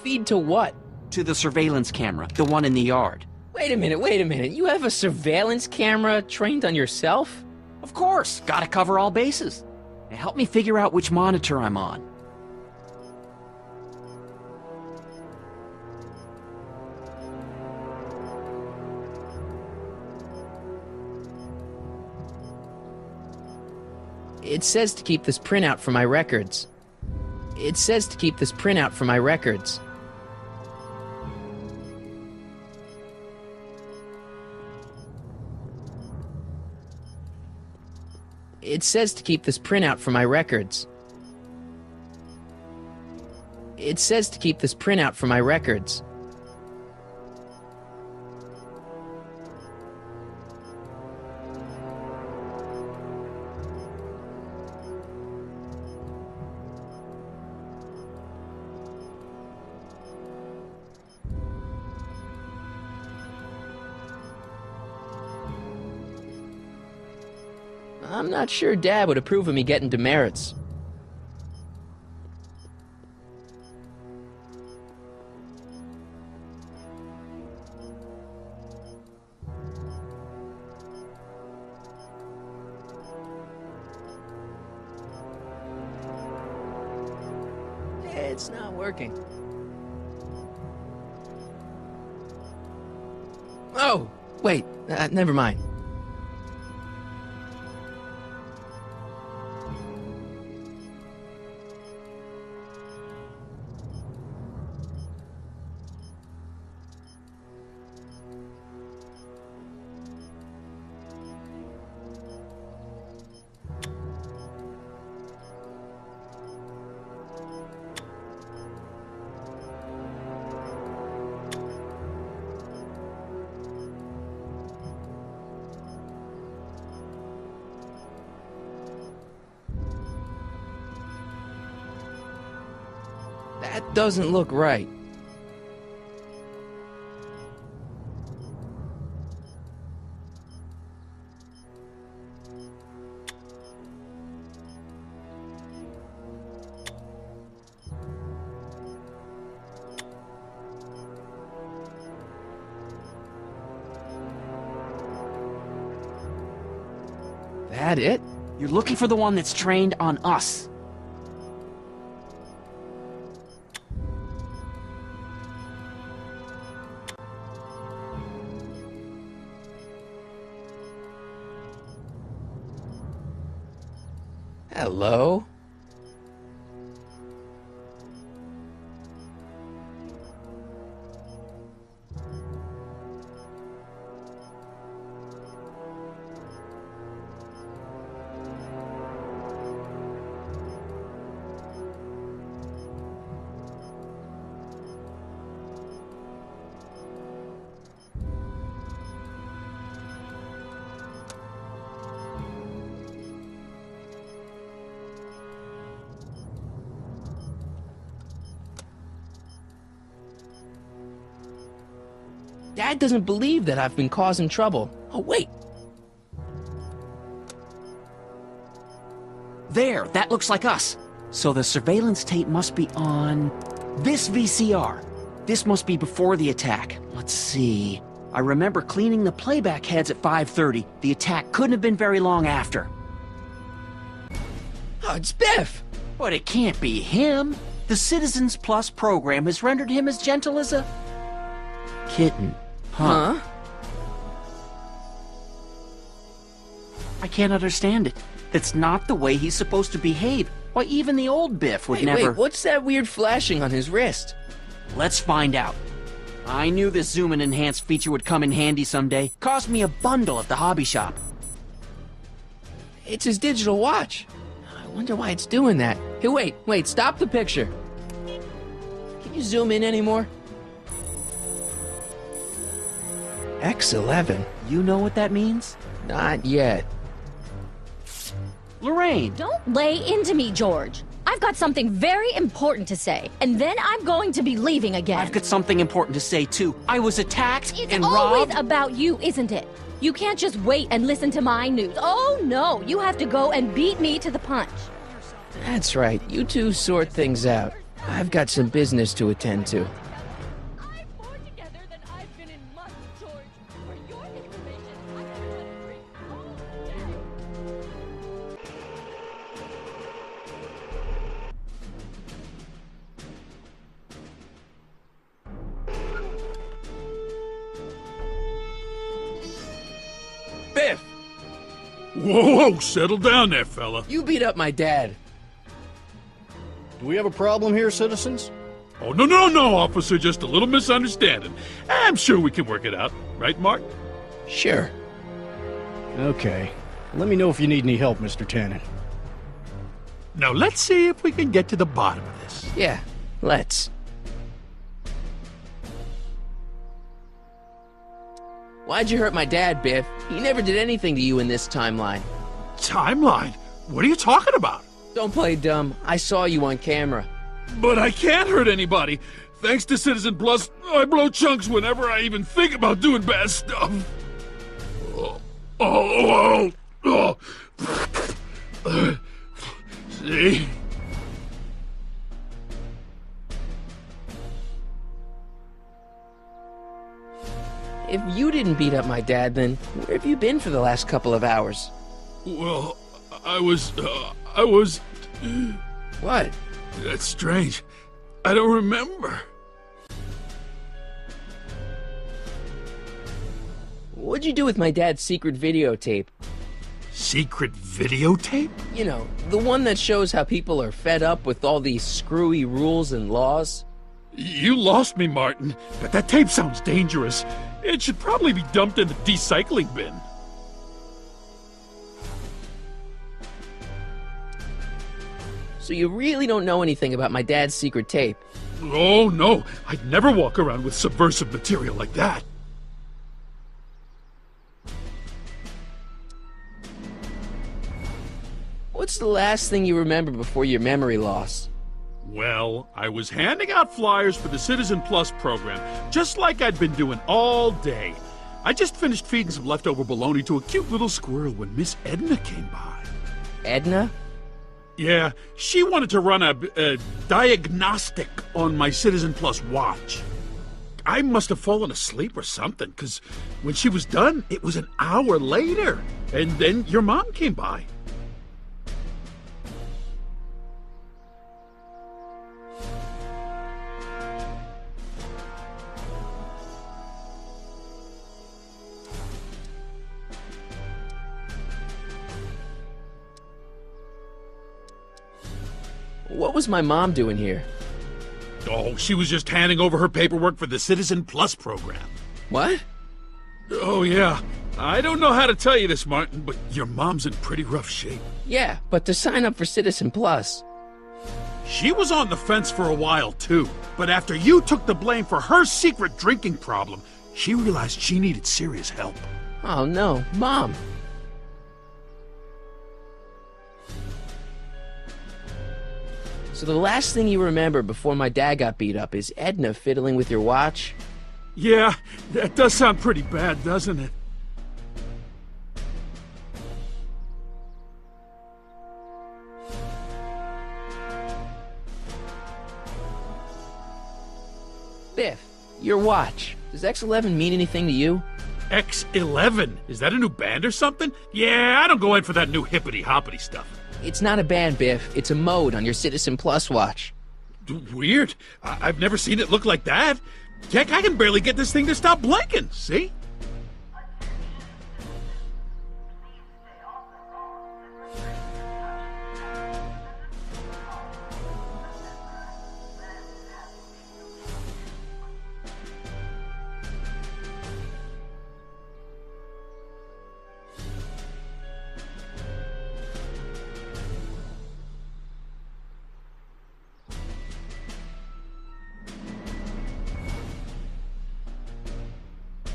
Feed to what? To the surveillance camera, the one in the yard. Wait a minute. You have a surveillance camera trained on yourself? Of course, gotta cover all bases. Now help me figure out which monitor I'm on. It says to keep this printout for my records. It says to keep this printout for my records. It says to keep this printout for my records. It says to keep this printout for my records. I'm not sure Dad would approve of me getting demerits. It's not working. Oh, wait, never mind. That doesn't look right. that it? You're looking for the one that's trained on us. Hello? Dad doesn't believe that I've been causing trouble. Oh, wait. There, that looks like us. So the surveillance tape must be on this VCR. This must be before the attack. Let's see. I remember cleaning the playback heads at 5:30. The attack couldn't have been very long after. Oh, it's Biff! But it can't be him. The Citizens Plus program has rendered him as gentle as a kitten. Huh? I can't understand it. That's not the way he's supposed to behave. Why, even the old Biff would never... Wait, what's that weird flashing on his wrist? Let's find out. I knew this zoom and enhance feature would come in handy someday. Cost me a bundle at the hobby shop. It's his digital watch. I wonder why it's doing that. Hey, wait, stop the picture. Can you zoom in anymore? X11. You know what that means? Not yet. Lorraine! Don't lay into me, George. I've got something very important to say, and then I'm going to be leaving again. I've got something important to say, too. I was attacked and robbed. It's always about you, isn't it? You can't just wait and listen to my news. Oh, no, you have to go and beat me to the punch. That's right. You two sort things out. I've got some business to attend to. Biff! Whoa, settle down there, fella. You beat up my dad. Do we have a problem here, citizens? Oh, no, officer, just a little misunderstanding. I'm sure we can work it out. Right, Mark? Sure. Okay. Let me know if you need any help, Mr. Tannen. Now, let's see if we can get to the bottom of this. Yeah, let's. Why'd you hurt my dad, Biff? He never did anything to you in this timeline. Timeline? What are you talking about? Don't play dumb. I saw you on camera. But I can't hurt anybody. Thanks to Citizen Plus, I blow chunks whenever I even think about doing bad stuff. See? If you didn't beat up my dad, then where have you been for the last couple of hours? Well, I was... What? That's strange. I don't remember. What'd you do with my dad's secret videotape? Secret videotape? You know, the one that shows how people are fed up with all these screwy rules and laws. You lost me, Martin, but that tape sounds dangerous. It should probably be dumped in the recycling bin. So you really don't know anything about my dad's secret tape? Oh, no. I'd never walk around with subversive material like that. What's the last thing you remember before your memory loss? Well, I was handing out flyers for the Citizen Plus program, just like I'd been doing all day. I just finished feeding some leftover bologna to a cute little squirrel when Miss Edna came by. Edna? Yeah, she wanted to run a diagnostic on my Citizen Plus watch. I must have fallen asleep or something, because when she was done, it was an hour later. And then your mom came by. What was my mom doing here? Oh, she was just handing over her paperwork for the Citizen Plus program. What? Oh, yeah. I don't know how to tell you this, Martin, but your mom's in pretty rough shape. Yeah, but to sign up for Citizen Plus. She was on the fence for a while, too. But after you took the blame for her secret drinking problem, she realized she needed serious help. Oh, no. Mom. So the last thing you remember before my dad got beat up is Edna fiddling with your watch? Yeah, that does sound pretty bad, doesn't it? Biff, your watch. Does X11 mean anything to you? X11? Is that a new band or something? Yeah, I don't go in for that new hippity-hoppity stuff. It's not a band, Biff. It's a mode on your Citizen Plus watch. Weird. I've never seen it look like that. Heck, I can barely get this thing to stop blinking, see?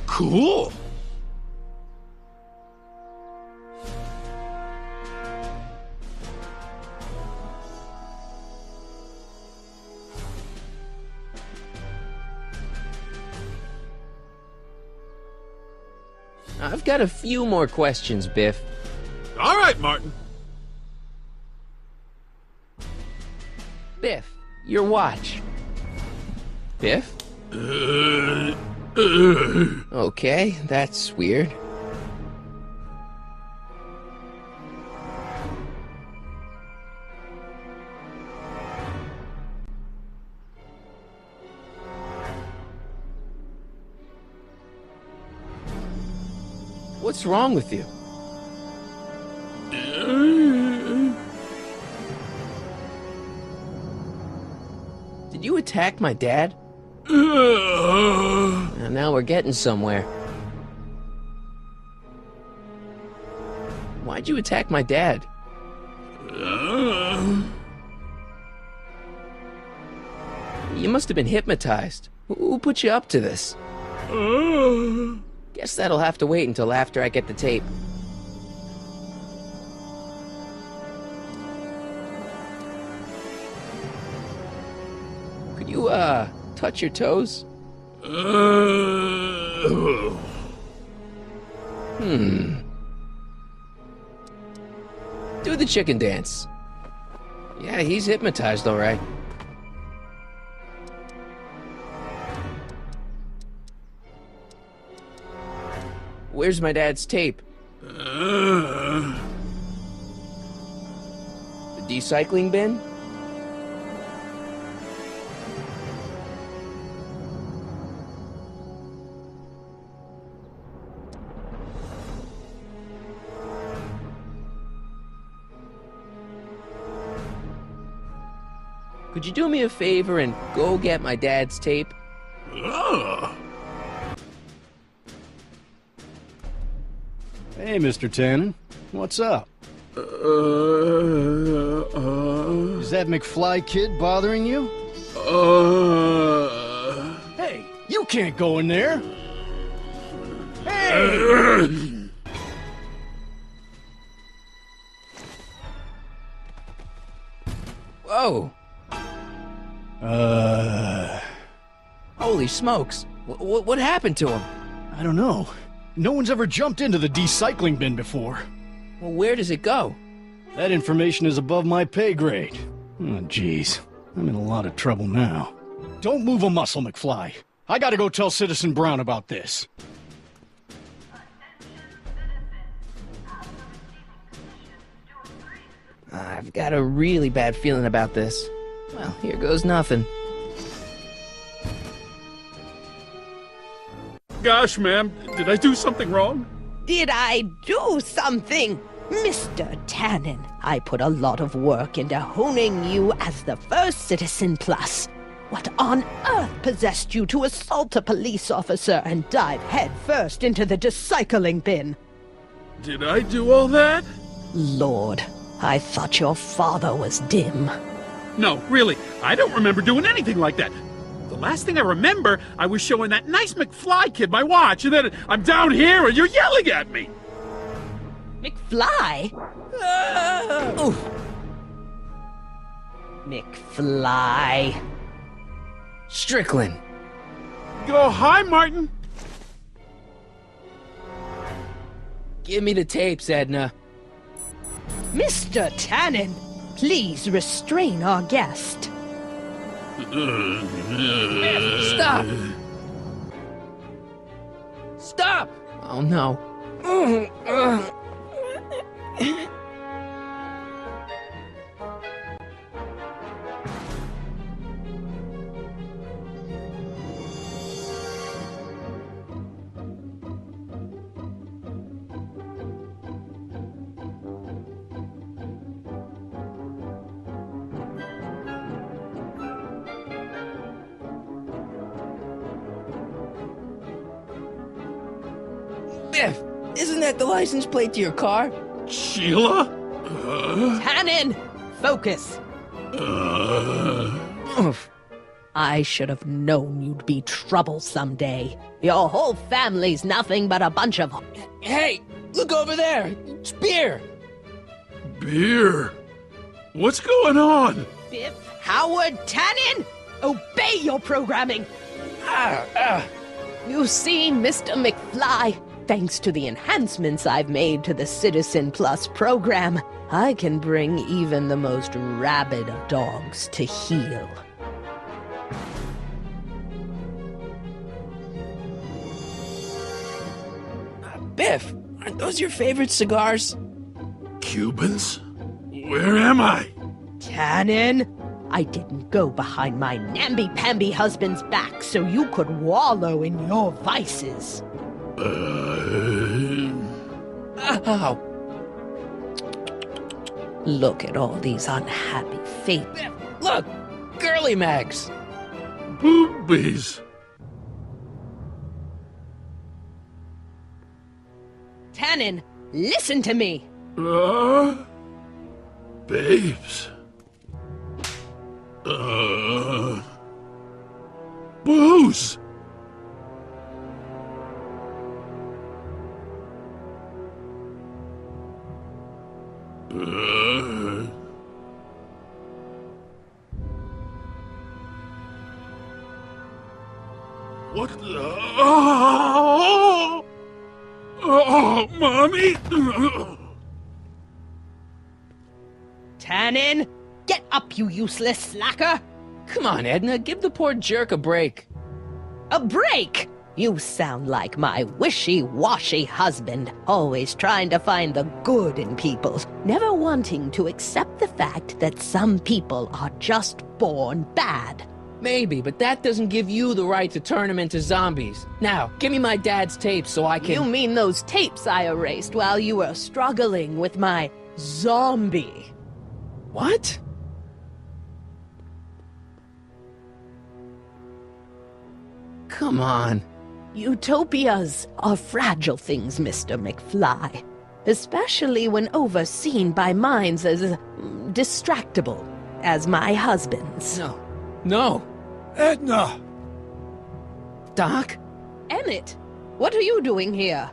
Cool. I've got a few more questions, Biff. All right, Martin. Biff, your watch. Biff? Okay, that's weird. What's wrong with you? Did you attack my dad? Now we're getting somewhere. Why'd you attack my dad? You must have been hypnotized. Who put you up to this? Guess that'll have to wait until after I get the tape. Could you, touch your toes? Do the chicken dance. Yeah, he's hypnotized, all right. Where's my dad's tape? The recycling bin? Could you do me a favor and go get my dad's tape? Hey, Mr. Tannen. What's up? Is that McFly kid bothering you? Hey, you can't go in there! Hey! Whoa! Holy smokes! What happened to him? I don't know. No one's ever jumped into the recycling bin before. Well, where does it go? That information is above my pay grade. Oh, jeez. I'm in a lot of trouble now. Don't move a muscle, McFly. I gotta go tell Citizen Brown about this. I've got a really bad feeling about this. Well, here goes nothing. Gosh, ma'am, did I do something wrong? Did I do something? Mr. Tannen, I put a lot of work into honing you as the first Citizen Plus. What on earth possessed you to assault a police officer and dive headfirst into the recycling bin? Did I do all that? Lord, I thought your father was dim. No, really, I don't remember doing anything like that. The last thing I remember, I was showing that nice McFly kid my watch, and then I'm down here and you're yelling at me. McFly? Oof. McFly. Strickland. Oh, hi, Martin. Give me the tapes, Edna. Mr. Tannen, please restrain our guest. Stop! Stop! Oh no. Biff, isn't that the license plate to your car? Sheila? Tannen, focus. Oof. I should have known you'd be trouble someday. Your whole family's nothing but a bunch of... Hey, look over there. It's beer. Beer? What's going on? Biff Howard Tannen, obey your programming. You see, Mr. McFly, thanks to the enhancements I've made to the Citizen Plus program, I can bring even the most rabid of dogs to heel. Biff, aren't those your favorite cigars? Cubans? Where am I? Tannen, I didn't go behind my namby-pamby husband's back so you could wallow in your vices. Ow. Look at all these unhappy faces. Look! Girly mags! Boobies! Tannen, listen to me! Babes. Booze! What the... Oh, Mommy! Tannen, get up, you useless slacker! Come on, Edna, give the poor jerk a break. A break? You sound like my wishy-washy husband, always trying to find the good in people, never wanting to accept the fact that some people are just born bad. Maybe, but that doesn't give you the right to turn them into zombies. Now, give me my dad's tapes so I can... You mean those tapes I erased while you were struggling with my zombie? What? Come on. Utopias are fragile things, Mr. McFly. Especially when overseen by minds as distractible as my husband's. No. No. Edna! Doc? Emmett, what are you doing here?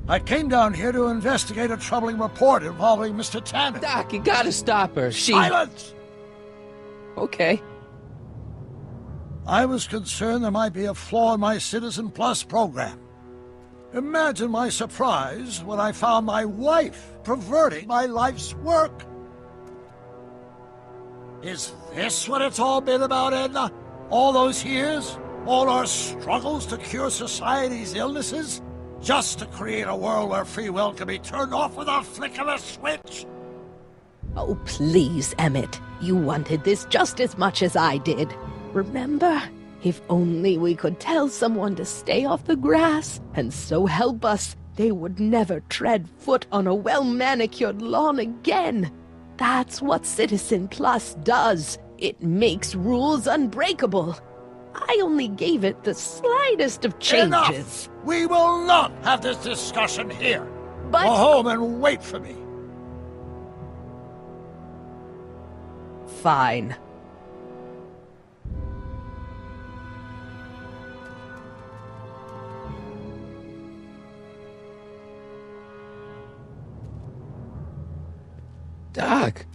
I came down here to investigate a troubling report involving Mr. Tannen. Doc, you gotta stop her. Silence! Okay. I was concerned there might be a flaw in my Citizen Plus program. Imagine my surprise when I found my wife perverting my life's work. Is this what it's all been about, Edna? All those years? All our struggles to cure society's illnesses? Just to create a world where free will can be turned off with a flick of a switch? Oh, please, Emmett. You wanted this just as much as I did. Remember? If only we could tell someone to stay off the grass, and so help us, they would never tread foot on a well-manicured lawn again. That's what Citizen Plus does. It makes rules unbreakable. I only gave it the slightest of changes. Enough! We will not have this discussion here. But... Go home and wait for me. Fine. Doc.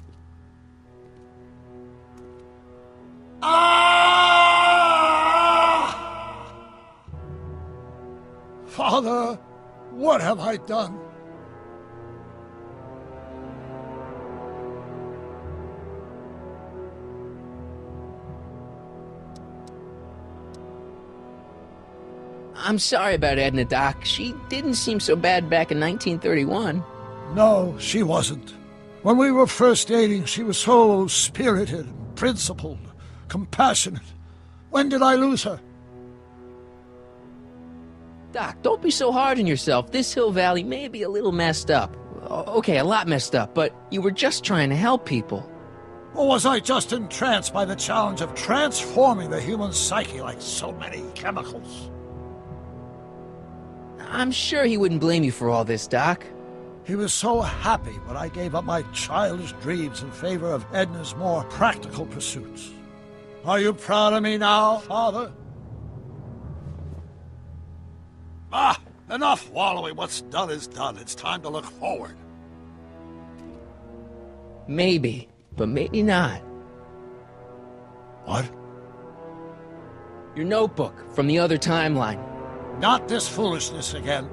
Father, what have I done? I'm sorry about Edna, Doc. She didn't seem so bad back in 1931. No, she wasn't. When we were first dating, she was so spirited, principled, compassionate. When did I lose her? Doc, don't be so hard on yourself. This Hill Valley may be a little messed up. Okay, a lot messed up, but you were just trying to help people. Or was I just entranced by the challenge of transforming the human psyche like so many chemicals? I'm sure he wouldn't blame you for all this, Doc. He was so happy when I gave up my childish dreams in favor of Edna's more practical pursuits. Are you proud of me now, Father? Enough wallowing. What's done is done. It's time to look forward. Maybe, but maybe not. What? Your notebook from the other timeline. Not this foolishness again.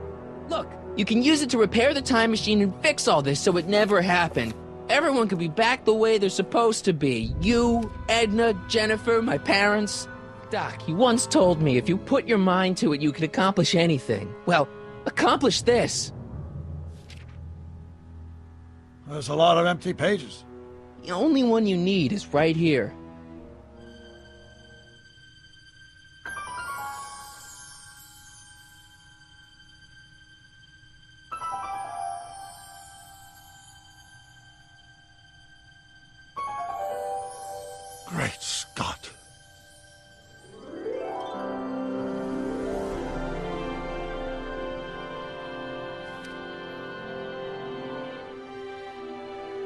Look, you can use it to repair the time machine and fix all this so it never happened. Everyone could be back the way they're supposed to be. You, Edna, Jennifer, my parents. Doc, you once told me if you put your mind to it, you could accomplish anything. Well, accomplish this. There's a lot of empty pages. The only one you need is right here. Great Scott.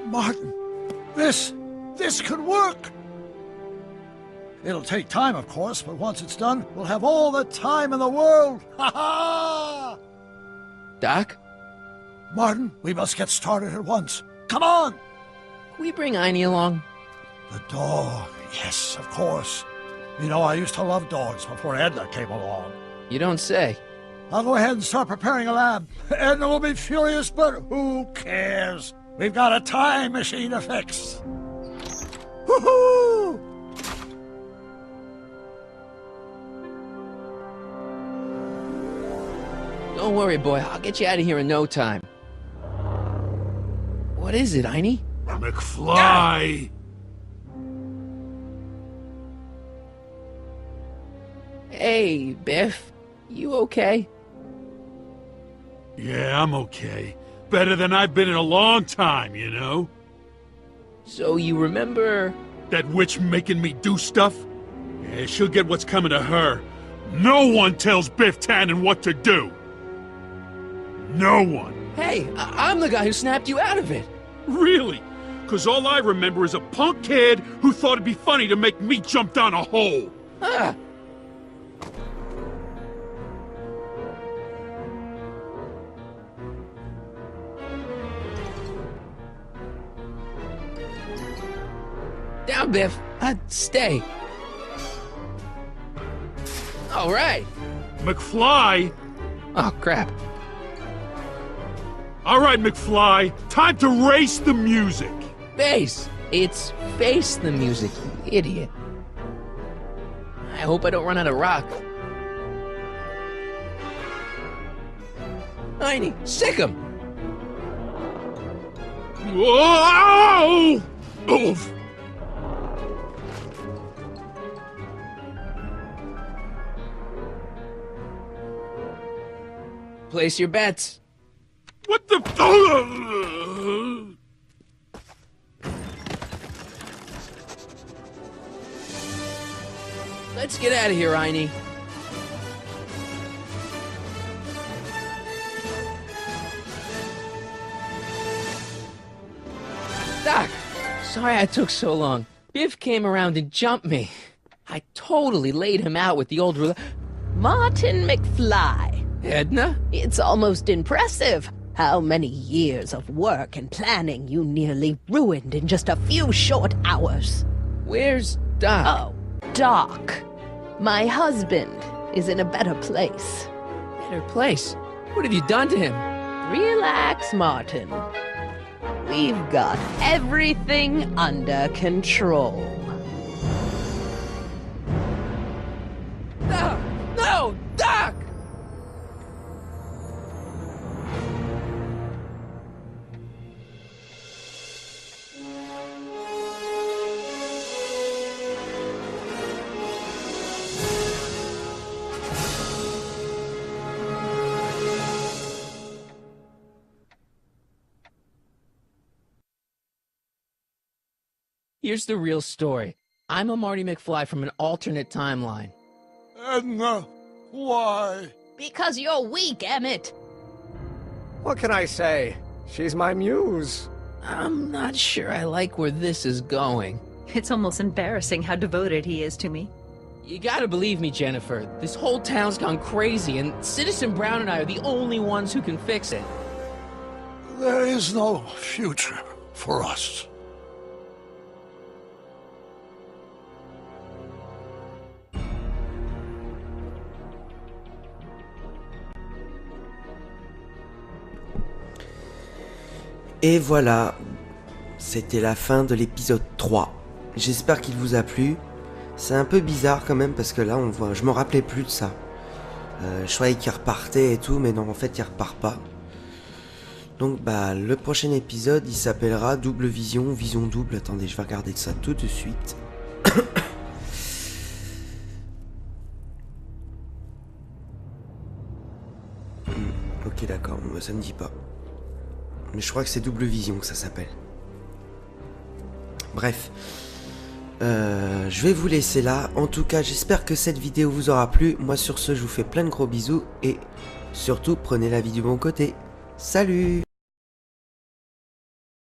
Martin, this could work. It'll take time, of course, but once it's done, we'll have all the time in the world. Ha ha! Doc? Martin, we must get started at once. Come on! Can we bring Einie along? The dog, yes, of course. You know, I used to love dogs before Edna came along. You don't say. I'll go ahead and start preparing a lab. Edna will be furious, but who cares? We've got a time machine to fix. Woohoo! Don't worry, boy. I'll get you out of here in no time. What is it, Einie? McFly! Hey, Biff. You okay? Yeah, I'm okay. Better than I've been in a long time, you know? So you remember... That witch making me do stuff? Yeah, she'll get what's coming to her. No one tells Biff Tannen what to do! No one! Hey, I'm the guy who snapped you out of it! Really? 'Cause all I remember is a punk kid who thought it'd be funny to make me jump down a hole! Ah! Down, Biff. Stay. All right. McFly! Oh, crap. All right, McFly. Time to race the music. Face. It's face the music, you idiot. hope I don't run out of rock. Heine, sick him! Whoa! Oof! Place your bets. What the Let's get out of here, Heine. Doc, sorry I took so long. Biff came around and jumped me. I totally laid him out with the old Martin McFly. Edna? It's almost impressive how many years of work and planning you nearly ruined in just a few short hours. Where's Doc? Oh, Doc. My husband is in a better place. Better place? What have you done to him? Relax, Martin. We've got everything under control. No! No! Doc! Here's the real story. I'm a Marty McFly from an alternate timeline. Edna, why? Because you're weak, Emmett. What can I say? She's my muse. I'm not sure I like where this is going. It's almost embarrassing how devoted he is to me. You gotta believe me, Jennifer. This whole town's gone crazy, and Citizen Brown and I are the only ones who can fix it. There is no future for us. Et voilà, c'était la fin de l'épisode 3. J'espère qu'il vous a plu. C'est un peu bizarre quand même parce que là on voit, je me rappelais plus de ça. Je croyais qu'il repartait et tout, mais non, en fait il repart pas. Donc bah le prochain épisode il s'appellera Double Vision, Vision Double. Attendez, je vais regarder ça tout de suite. Ok d'accord, ça me dit pas. Mais je crois que c'est Double Vision que ça s'appelle. Bref. Je vais vous laisser là. En tout cas, j'espère que cette vidéo vous aura plu. Moi, sur ce, je vous fais plein de gros bisous. Et surtout, prenez la vie du bon côté. Salut!